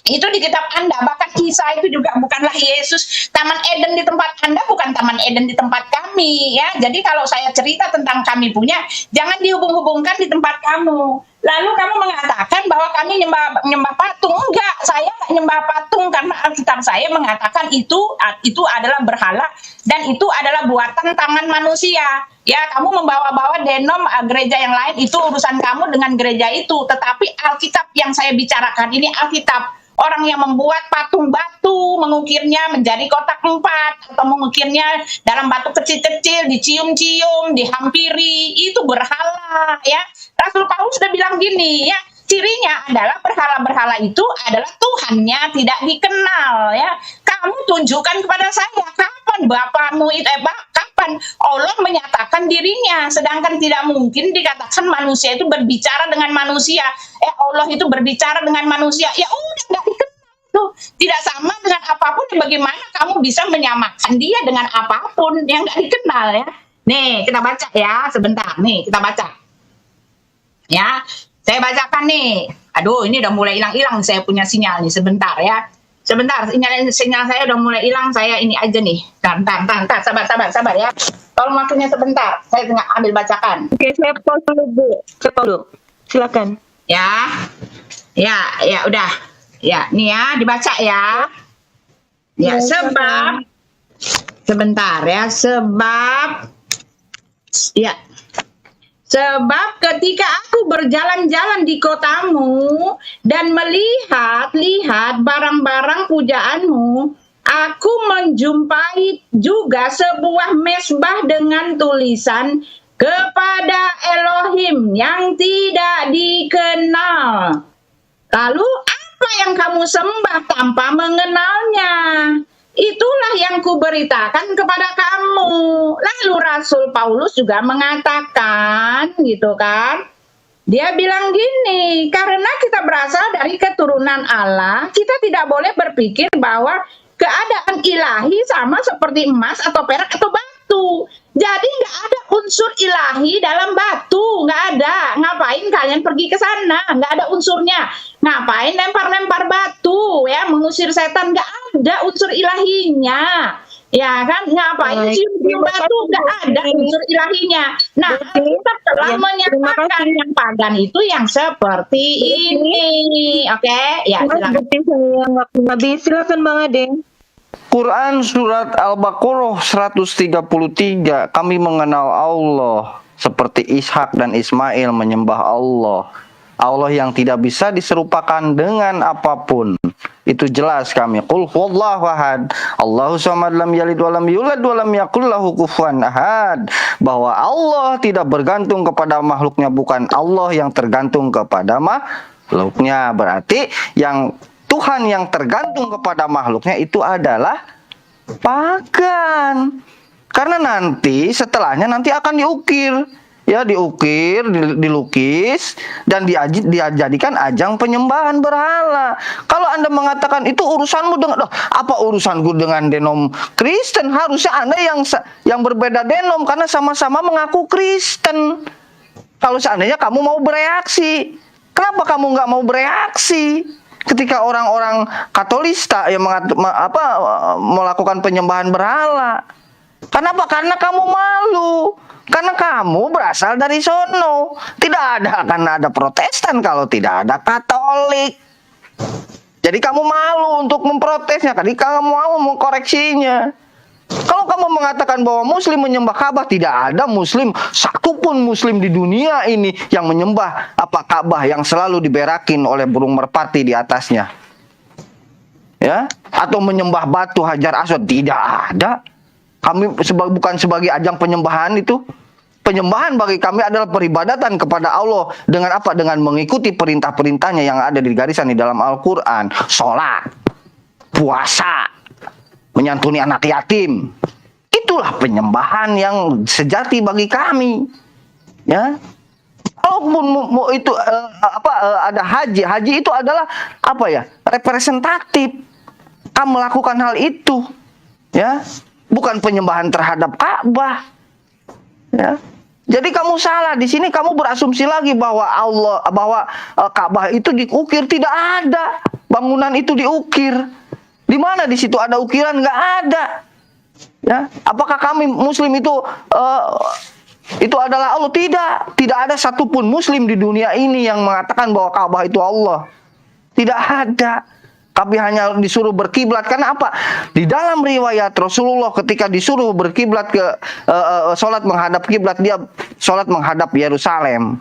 Itu di kitab Anda. Bahkan Isa itu juga bukanlah Yesus. Taman Eden di tempat Anda bukan Taman Eden di tempat kami ya. Jadi kalau saya cerita tentang kami punya, jangan dihubung-hubungkan di tempat kamu. Lalu kamu mengatakan bahwa kami nyembah patung. Enggak, saya nggak nyembah patung karena Alkitab saya mengatakan itu adalah berhala dan itu adalah buatan tangan manusia. Ya, kamu membawa-bawa denom gereja yang lain itu urusan kamu dengan gereja itu. Tetapi Alkitab yang saya bicarakan ini Alkitab. Orang yang membuat patung batu, mengukirnya menjadi kotak 4, atau mengukirnya dalam batu kecil-kecil, dicium-cium, dihampiri, itu berhala ya. Rasul Paulus sudah bilang gini ya, cirinya adalah berhala-berhala itu adalah Tuhannya tidak dikenal ya. Kamu tunjukkan kepada saya kapan Bapakmu itu kapan Allah menyatakan dirinya, sedangkan tidak mungkin dikatakan manusia itu berbicara dengan manusia. Allah itu berbicara dengan manusia. Ya udah nggak dikenal tuh. Tidak sama dengan apapun. Bagaimana kamu bisa menyamakan dia dengan apapun yang nggak dikenal ya? Nih kita baca ya sebentar. Nih kita baca. Ya, saya bacakan nih. Aduh, ini udah mulai hilang-hilang saya punya sinyal nih sebentar ya. Sebentar, sinyal saya udah mulai hilang. Saya ini aja nih. Bentar, sabar ya. Tolong waktunya sebentar. Saya tengah ambil bacakan. Oke, saya pause dulu, Bu. Saya pause dulu. Silakan. Ya, udah. Ya, nih ya, dibaca ya. Ya, sebab sebentar ya, Sebab ketika aku berjalan-jalan di kotamu dan melihat barang-barang pujaanmu, aku menjumpai juga sebuah mesbah dengan tulisan kepada Elohim yang tidak dikenal. Lalu apa yang kamu sembah tanpa mengenalnya? Itulah yang kuberitakan kepada kamu. Lalu Rasul Paulus juga mengatakan gitu kan. Dia bilang gini, karena kita berasal dari keturunan Allah, kita tidak boleh berpikir bahwa keadaan ilahi sama seperti emas atau perak atau batu. Jadi nggak ada unsur ilahi dalam batu, nggak ada. Ngapain kalian pergi ke sana? Nggak ada unsurnya. Ngapain lempar-lempar batu ya, mengusir setan? Nggak ada unsur ilahinya. Ya kan, ngapain Baik, cium-cium terima batu, kasih, nggak ada Bu. unsur ilahinya. Nah, Berarti, kita telah ya, terima menyatakan kasih. yang pagan itu yang seperti Berarti, ini. Oke, ya Mas, silakan. berarti saya waktu habis. Silakan Bang Adeng. Quran surat Al-Baqarah 133, kami mengenal Allah seperti Ishak dan Ismail menyembah Allah. Allah yang tidak bisa diserupakan dengan apapun. Itu jelas kami. Qul huwallahu ahad, Allahu samad, lam yalid walam yulad walam yakul lahu kufuwan ahad. Bahwa Allah tidak bergantung kepada makhluknya, bukan Allah yang tergantung kepada makhluknya. Berarti yang Tuhan yang tergantung kepada makhluknya itu adalah pagan. Karena nanti setelahnya nanti akan diukir. Ya, diukir, dilukis, dan dijadikan ajang penyembahan berhala. Kalau Anda mengatakan itu urusanmu dengan, apa urusanku dengan denom Kristen? Harusnya Anda yang berbeda denom karena sama-sama mengaku Kristen. Kalau seandainya kamu mau bereaksi, kenapa kamu nggak mau bereaksi? Ketika orang-orang Katolista yang melakukan penyembahan berhala. Kenapa? Karena kamu malu. Karena kamu berasal dari sono. Tidak akan ada Protestan kalau tidak ada Katolik. Jadi kamu malu untuk memprotesnya. Jadi kamu mau mengkoreksinya. Kalau kamu mengatakan bahwa Muslim menyembah Ka'bah, tidak ada Muslim, satupun Muslim di dunia ini yang menyembah Ka'bah yang selalu diberakin oleh burung merpati di atasnya. Ya, atau menyembah batu Hajar Aswad, tidak ada. Kami bukan sebagai ajang penyembahan itu. Penyembahan bagi kami adalah peribadatan kepada Allah dengan apa? Dengan mengikuti perintah-perintahnya yang ada di garisan di dalam Al-Quran. Sholat, puasa, menyantuni anak yatim. Itulah penyembahan yang sejati bagi kami. Ya. Kalaupun itu ada haji itu adalah representatif. Kamu melakukan hal itu, ya. Bukan penyembahan terhadap Ka'bah. Ya. Jadi kamu salah di sini, kamu berasumsi lagi bahwa Ka'bah itu diukir. Tidak ada bangunan itu diukir. Di mana di situ ada ukiran? Nggak ada. Ya, apakah kami Muslim itu adalah Allah? Tidak ada satupun Muslim di dunia ini yang mengatakan bahwa Ka'bah itu Allah. Tidak ada. Kami hanya disuruh berkiblat. Karena apa? Di dalam riwayat Rasulullah ketika disuruh berkiblat sholat menghadap kiblat, dia sholat menghadap Yerusalem.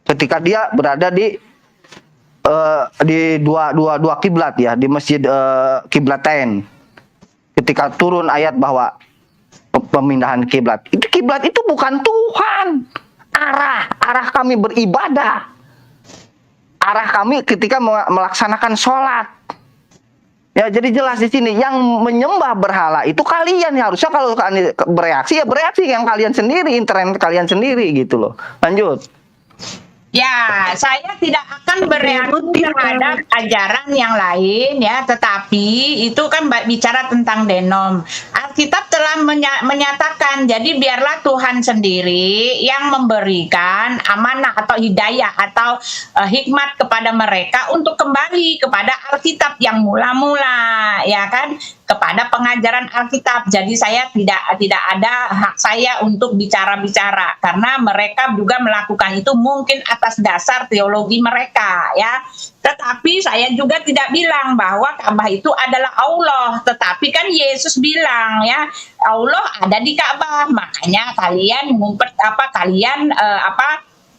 Ketika dia berada di dua kiblat, ya, di masjid Kiblatain. Ketika turun ayat bahwa pemindahan kiblat. Kiblat itu bukan Tuhan. Arah kami beribadah. Arah kami ketika melaksanakan sholat. Ya, jadi jelas di sini yang menyembah berhala itu kalian. Harusnya kalau kalian bereaksi, ya bereaksi yang kalian sendiri, internet kalian sendiri gitu loh. Lanjut. Ya, saya tidak akan bereaksi terhadap ajaran yang lain ya, tetapi itu kan bicara tentang denom. Alkitab telah menyatakan, jadi biarlah Tuhan sendiri yang memberikan amanah atau hidayah atau hikmat kepada mereka untuk kembali kepada Alkitab yang mula-mula, ya kan? Kepada pengajaran Alkitab. Jadi saya tidak ada hak saya untuk bicara-bicara karena mereka juga melakukan itu mungkin atas dasar teologi mereka, ya. Tetapi saya juga tidak bilang bahwa Ka'bah itu adalah Allah, tetapi kan Yesus bilang, ya, Allah ada di Ka'bah. Makanya kalian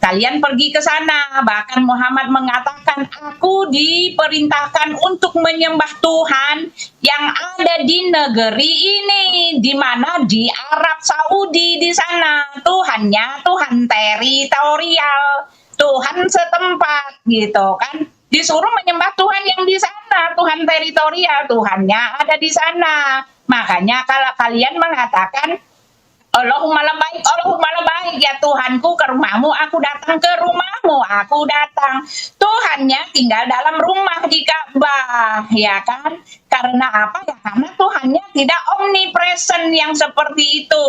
kalian pergi ke sana. Bahkan Muhammad mengatakan, aku diperintahkan untuk menyembah Tuhan yang ada di negeri ini, di mana di Arab Saudi di sana. Tuhannya Tuhan teritorial, Tuhan setempat, gitu kan. Disuruh menyembah Tuhan yang di sana, Tuhan teritorial, Tuhannya ada di sana. Makanya kalau kalian mengatakan Allahumma labaik, ya Tuhanku ke rumahmu, aku datang ke rumahmu, aku datang. Tuhannya tinggal dalam rumah di Ka'bah, ya kan? Karena apa? Ya karena Tuhannya tidak omnipresent yang seperti itu.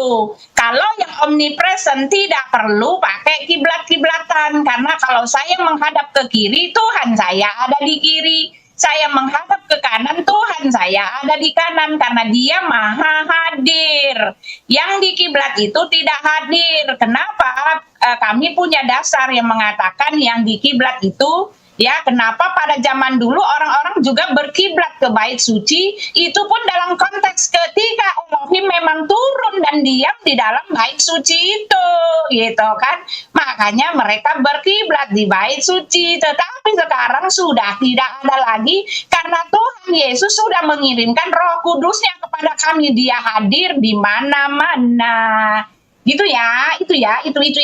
Kalau yang omnipresent tidak perlu pakai kiblat-kiblatan, karena kalau saya menghadap ke kiri, Tuhan saya ada di kiri. saya menghadap ke kanan, Tuhan saya ada di kanan karena Dia Maha Hadir. Yang di kiblat itu tidak hadir. Kenapa? Kami punya dasar yang mengatakan yang di kiblat itu, ya, kenapa pada zaman dulu orang-orang juga berkiblat ke bait suci, itu pun dalam konteks ketika Elohim memang turun dan diam di dalam bait suci itu, gitu kan. Makanya mereka berkiblat di bait suci, tetapi sekarang sudah tidak ada lagi karena Tuhan Yesus sudah mengirimkan Roh Kudusnya kepada kami. Dia hadir di mana-mana. Gitu ya, itu ya, itu ya.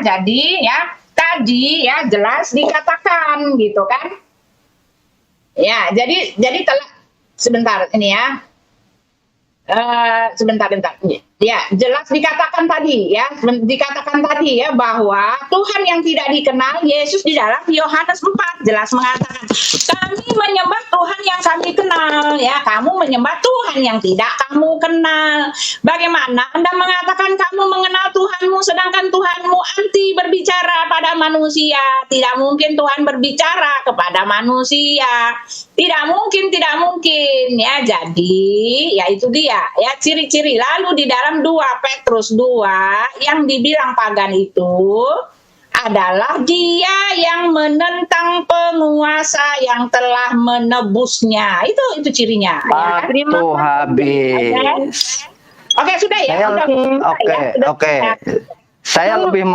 Jadi ya, tadi ya jelas dikatakan gitu kan. Ya, jadi telah sebentar ini ya. Sebentar. Ya, jelas dikatakan tadi ya, bahwa Tuhan yang tidak dikenal, Yesus di dalam Yohanes 4 jelas mengatakan, kami menyembah Tuhan yang kami kenal, ya, kamu menyembah Tuhan yang tidak kamu kenal. Bagaimana Anda mengatakan kamu mengenal Tuhanmu sedangkan Tuhanmu anti berbicara pada manusia? Tidak mungkin Tuhan berbicara kepada manusia. Tidak mungkin ya. Jadi ya itu dia ya ciri-ciri. Lalu di dalam 2 Petrus 2 yang dibilang pagan itu adalah dia yang menentang penguasa yang telah menebusnya. Itu cirinya ya. Waktu habis. Oke, sudah ya. Oke. Saya lebih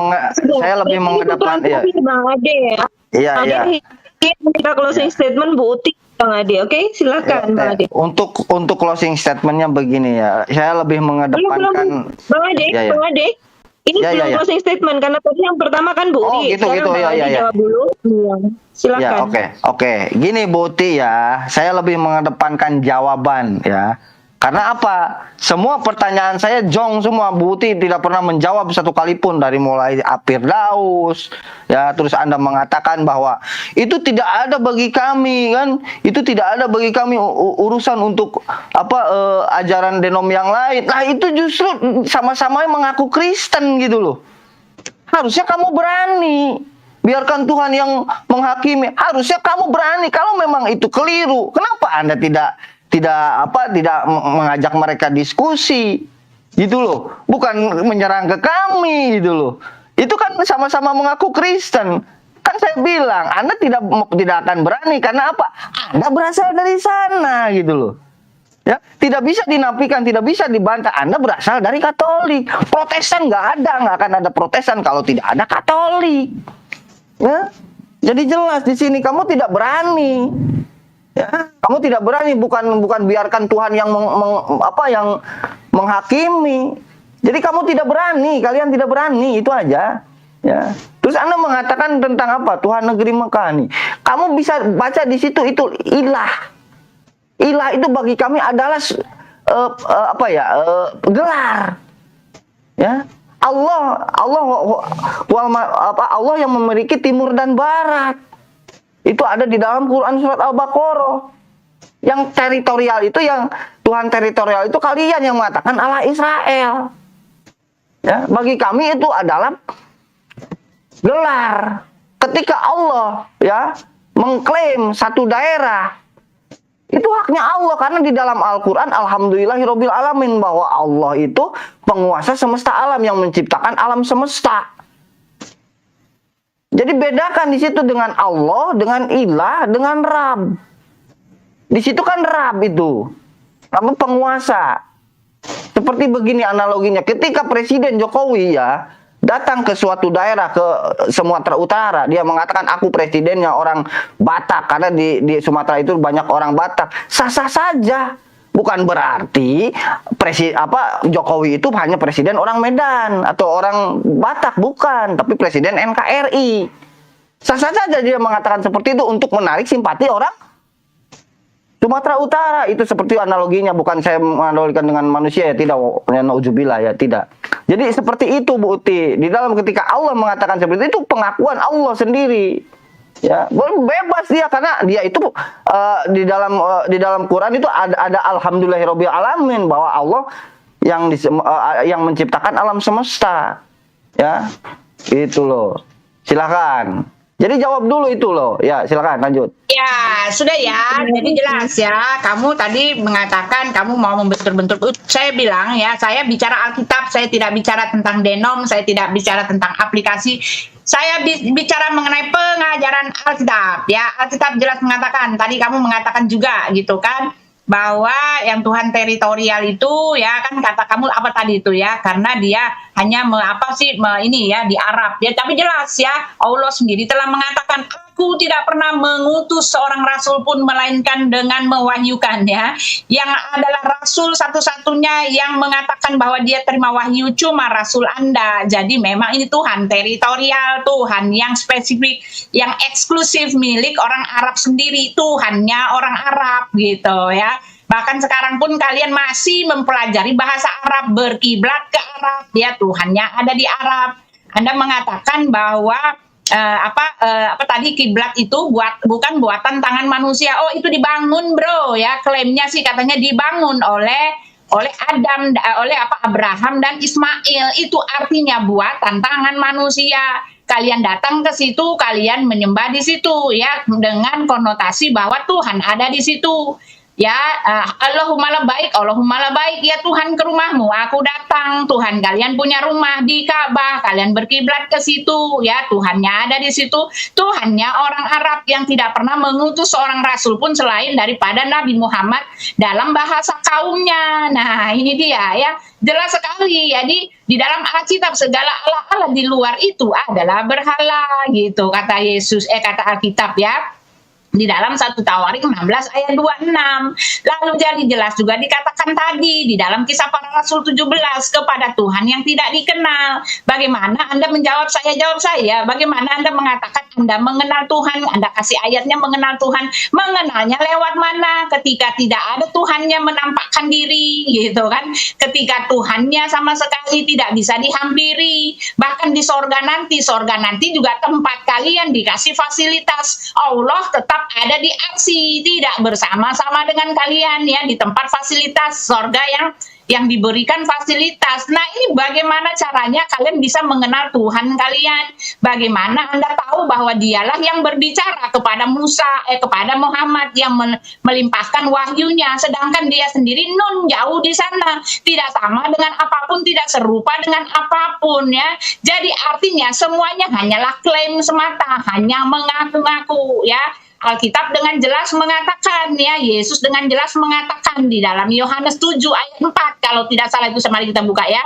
mengedepan ya. Bang Ade ya. Iya. Kita closing statement Bu Uti, Bang Ade. Oke, silakan Bang Ade. Untuk closing statementnya begini ya. Saya lebih mengedepankan. Bang Ade, Ya. Bang Ade. Ini belum closing statement karena tadi yang pertama kan Bu Uti. Gitu. Bang Ade jawab dulu. Iya. Silakan. Ya, oke. Gini Bu Uti ya, saya lebih mengedepankan jawaban ya. Karena apa? Semua pertanyaan saya jong semua. Bu Uti tidak pernah menjawab satu kali pun dari mulai Firdaus ya, terus Anda mengatakan bahwa itu tidak ada bagi kami kan? Itu tidak ada bagi kami urusan untuk ajaran denom yang lain. Nah, itu justru sama-sama mengaku Kristen gitu loh. Harusnya kamu berani. Biarkan Tuhan yang menghakimi. Harusnya kamu berani. Kalau memang itu keliru, kenapa Anda tidak mengajak mereka diskusi gitu loh, bukan menyerang ke kami gitu loh. Itu kan sama-sama mengaku Kristen. Kan saya bilang Anda tidak akan berani karena apa? Anda berasal dari sana gitu loh. Ya, tidak bisa dinafikan, tidak bisa dibantah. Anda berasal dari Katolik. Protestan nggak akan ada Protestan kalau tidak ada Katolik. Ya, jadi jelas di sini kamu tidak berani. Ya, kamu tidak berani, bukan biarkan Tuhan yang yang menghakimi. Jadi kamu tidak berani, kalian tidak berani, itu aja. Ya. Terus Anda mengatakan tentang apa? Tuhan negeri Mekah nih. Kamu bisa baca di situ itu ilah. Ilah itu bagi kami adalah gelar. Ya. Allah yang memiliki timur dan barat. Itu ada di dalam Quran surat Al-Baqarah. Yang teritorial itu, yang Tuhan teritorial itu kalian yang mengatakan Allah Israel. Ya, bagi kami itu adalah gelar. Ketika Allah ya mengklaim satu daerah, itu haknya Allah karena di dalam Al-Qur'an alhamdulillahirabbil alamin bahwa Allah itu penguasa semesta alam yang menciptakan alam semesta. Jadi bedakan di situ dengan Allah, dengan ilah, dengan Rab. Di situ kan Rab itu, apa penguasa. Seperti begini analoginya, ketika Presiden Jokowi ya datang ke suatu daerah ke Sumatera Utara, dia mengatakan aku presidennya orang Batak karena di Sumatera itu banyak orang Batak. Sah-sah saja. Bukan berarti Jokowi itu hanya presiden orang Medan atau orang Batak, bukan, tapi presiden NKRI. Sah-sah saja dia mengatakan seperti itu untuk menarik simpati orang Sumatera Utara. Itu seperti analoginya, bukan saya menganalogikan dengan manusia ya, tidak, nauzubillah ya, tidak. Jadi seperti itu Bu Uti. Di dalam ketika Allah mengatakan seperti itu pengakuan Allah sendiri. Ya, bebas dia karena dia itu di dalam Quran itu ada alhamdulillahirabbil alamin bahwa Allah yang menciptakan alam semesta. Ya. Itu loh. Silakan. Jadi jawab dulu itu loh. Ya, silakan lanjut. Ya, sudah ya. Jadi jelas ya. Kamu tadi mengatakan kamu mau membentur-bentur. Saya bilang ya, saya bicara Alkitab, saya tidak bicara tentang denom, saya tidak bicara tentang aplikasi. Saya bicara mengenai pengajaran Alkitab ya. Alkitab jelas mengatakan, tadi kamu mengatakan juga gitu kan, bahwa yang Tuhan teritorial itu ya kan, kata kamu apa tadi itu ya, karena dia hanya ini ya di Arab ya. Tapi jelas ya, Allah sendiri telah mengatakan, aku tidak pernah mengutus seorang rasul pun melainkan dengan mewahyukan ya. Yang adalah rasul satu-satunya yang mengatakan bahwa dia terima wahyu cuma rasul Anda. Jadi memang ini Tuhan teritorial, Tuhan yang spesifik, yang eksklusif milik orang Arab sendiri, Tuhannya orang Arab gitu ya. Bahkan sekarang pun kalian masih mempelajari bahasa Arab, berkiblat ke Arab, ya Tuhannya ada di Arab. Anda mengatakan bahwa tadi kiblat itu bukan buatan tangan manusia. Oh, itu dibangun, bro, ya. Klaimnya sih katanya dibangun oleh Abraham dan Ismail. Itu artinya buatan tangan manusia. Kalian datang ke situ, kalian menyembah di situ ya, dengan konotasi bahwa Tuhan ada di situ. Ya, Allahumma labaik ya Tuhan, ke rumahmu aku datang. Tuhan, kalian punya rumah di Ka'bah, kalian berkiblat ke situ ya, Tuhannya ada di situ. Tuhannya orang Arab yang tidak pernah mengutus seorang rasul pun selain daripada Nabi Muhammad dalam bahasa kaumnya. Nah, ini dia ya, jelas sekali. Jadi di dalam Alkitab segala Allah di luar itu adalah berhala gitu, kata kata Alkitab ya. Di dalam 1 Tawarik 16 ayat 26. Lalu jadi jelas juga dikatakan tadi di dalam Kisah Para Rasul 17, kepada Tuhan yang tidak dikenal. Bagaimana Anda menjawab saya? Jawab saya. Bagaimana Anda mengatakan Anda mengenal Tuhan? Anda kasih ayatnya mengenal Tuhan. Mengenalnya lewat mana? Ketika tidak ada Tuhannya menampakkan diri, gitu kan? Ketika Tuhannya sama sekali tidak bisa dihampiri. Bahkan di sorga nanti juga tempat kalian dikasih fasilitas. Allah tetap ada di aksi, tidak bersama-sama dengan kalian ya di tempat fasilitas sorga yang diberikan fasilitas. Nah, ini bagaimana caranya kalian bisa mengenal Tuhan kalian? Bagaimana Anda tahu bahwa dialah yang berbicara kepada kepada Muhammad, yang melimpahkan wahyunya, sedangkan dia sendiri jauh di sana, tidak sama dengan apapun, tidak serupa dengan apapun ya. Jadi artinya semuanya hanyalah klaim semata, hanya mengaku-ngaku ya. Alkitab dengan jelas mengatakan ya, Yesus dengan jelas mengatakan di dalam Yohanes 7 ayat 4, kalau tidak salah itu, mari kita buka ya.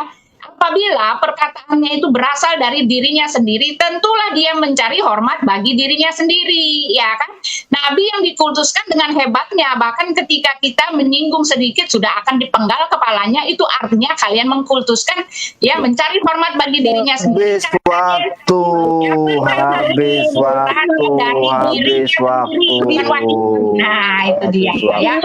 Apabila perkataannya itu berasal dari dirinya sendiri, tentulah dia mencari hormat bagi dirinya sendiri, ya kan? Nabi yang dikultuskan dengan hebatnya, bahkan ketika kita menyinggung sedikit sudah akan dipenggal kepalanya, itu artinya kalian mengkultuskan, ya, mencari hormat bagi dirinya sendiri. Habis waktu. Nah, itu dia, ya.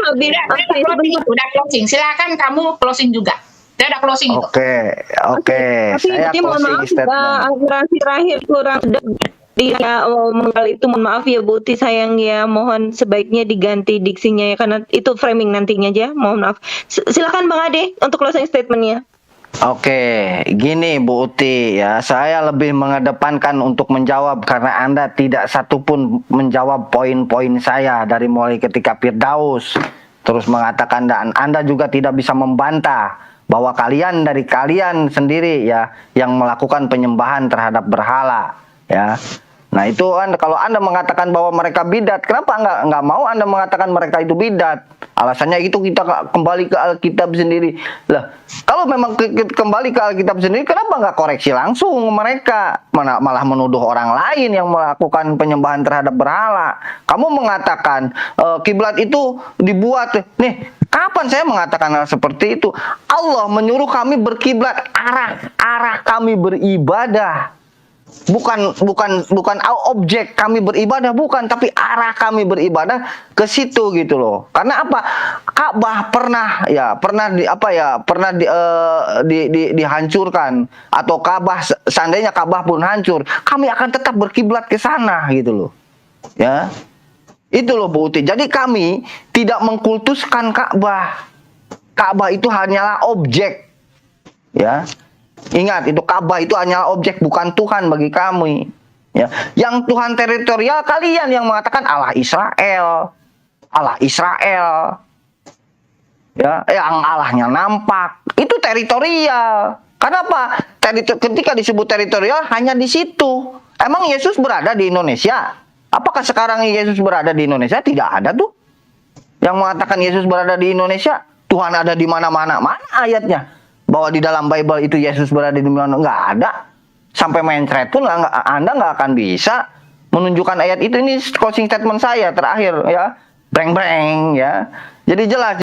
Udah closing, silakan kamu closing juga. Saya udah closing itu. Oke. Saya Tapi mohon maaf, closing statement. akurasi terakhir kurang dia mengenal itu, mohon maaf ya Bu Ti, sayang ya, mohon sebaiknya diganti diksinya ya, karena itu framing nantinya aja, mohon maaf. Silakan Bang Ade untuk closing statementnya. Oke, gini Bu Uti ya, saya lebih mengedepankan untuk menjawab karena Anda tidak satupun menjawab poin-poin saya dari mulai ketika Firdaus terus mengatakan, dan Anda juga tidak bisa membantah bahwa kalian sendiri ya yang melakukan penyembahan terhadap berhala ya. Nah itu kalau Anda mengatakan bahwa mereka bidat, kenapa nggak mau Anda mengatakan mereka itu bidat? Alasannya itu kita kembali ke Alkitab sendiri. Lah, kalau memang kembali ke Alkitab sendiri, kenapa nggak koreksi langsung mereka? Malah menuduh orang lain yang melakukan penyembahan terhadap berhala. Kamu mengatakan kiblat itu dibuat. Nih, kapan saya mengatakan hal seperti itu? Allah menyuruh kami berkiblat, arah kami beribadah. Bukan objek kami beribadah, bukan, tapi arah kami beribadah ke situ gitu loh. Karena apa? Ka'bah pernah dihancurkan, atau Ka'bah seandainya Ka'bah pun hancur, kami akan tetap berkiblat ke sana gitu loh. Ya. Itu loh Bu Uti. Jadi kami tidak mengkultuskan Ka'bah. Ka'bah itu hanyalah objek. Ya. Ingat, itu Ka'bah itu hanyalah objek, bukan Tuhan bagi kami. Ya. Yang Tuhan teritorial kalian yang mengatakan Allah Israel. Allah Israel. Ya, yang Allahnya nampak. Itu teritorial. Kenapa? Ketika disebut teritorial hanya di situ. Emang Yesus berada di Indonesia? Apakah sekarang Yesus berada di Indonesia? Tidak ada tuh yang mengatakan Yesus berada di Indonesia. Tuhan ada di mana-mana. Mana ayatnya? Bahwa di dalam Bible itu Yesus berada di mana? Nggak ada. Sampai mencret pun Anda nggak akan bisa menunjukkan ayat itu. Ini closing statement saya terakhir ya. Breng-breng ya. Jadi jelas.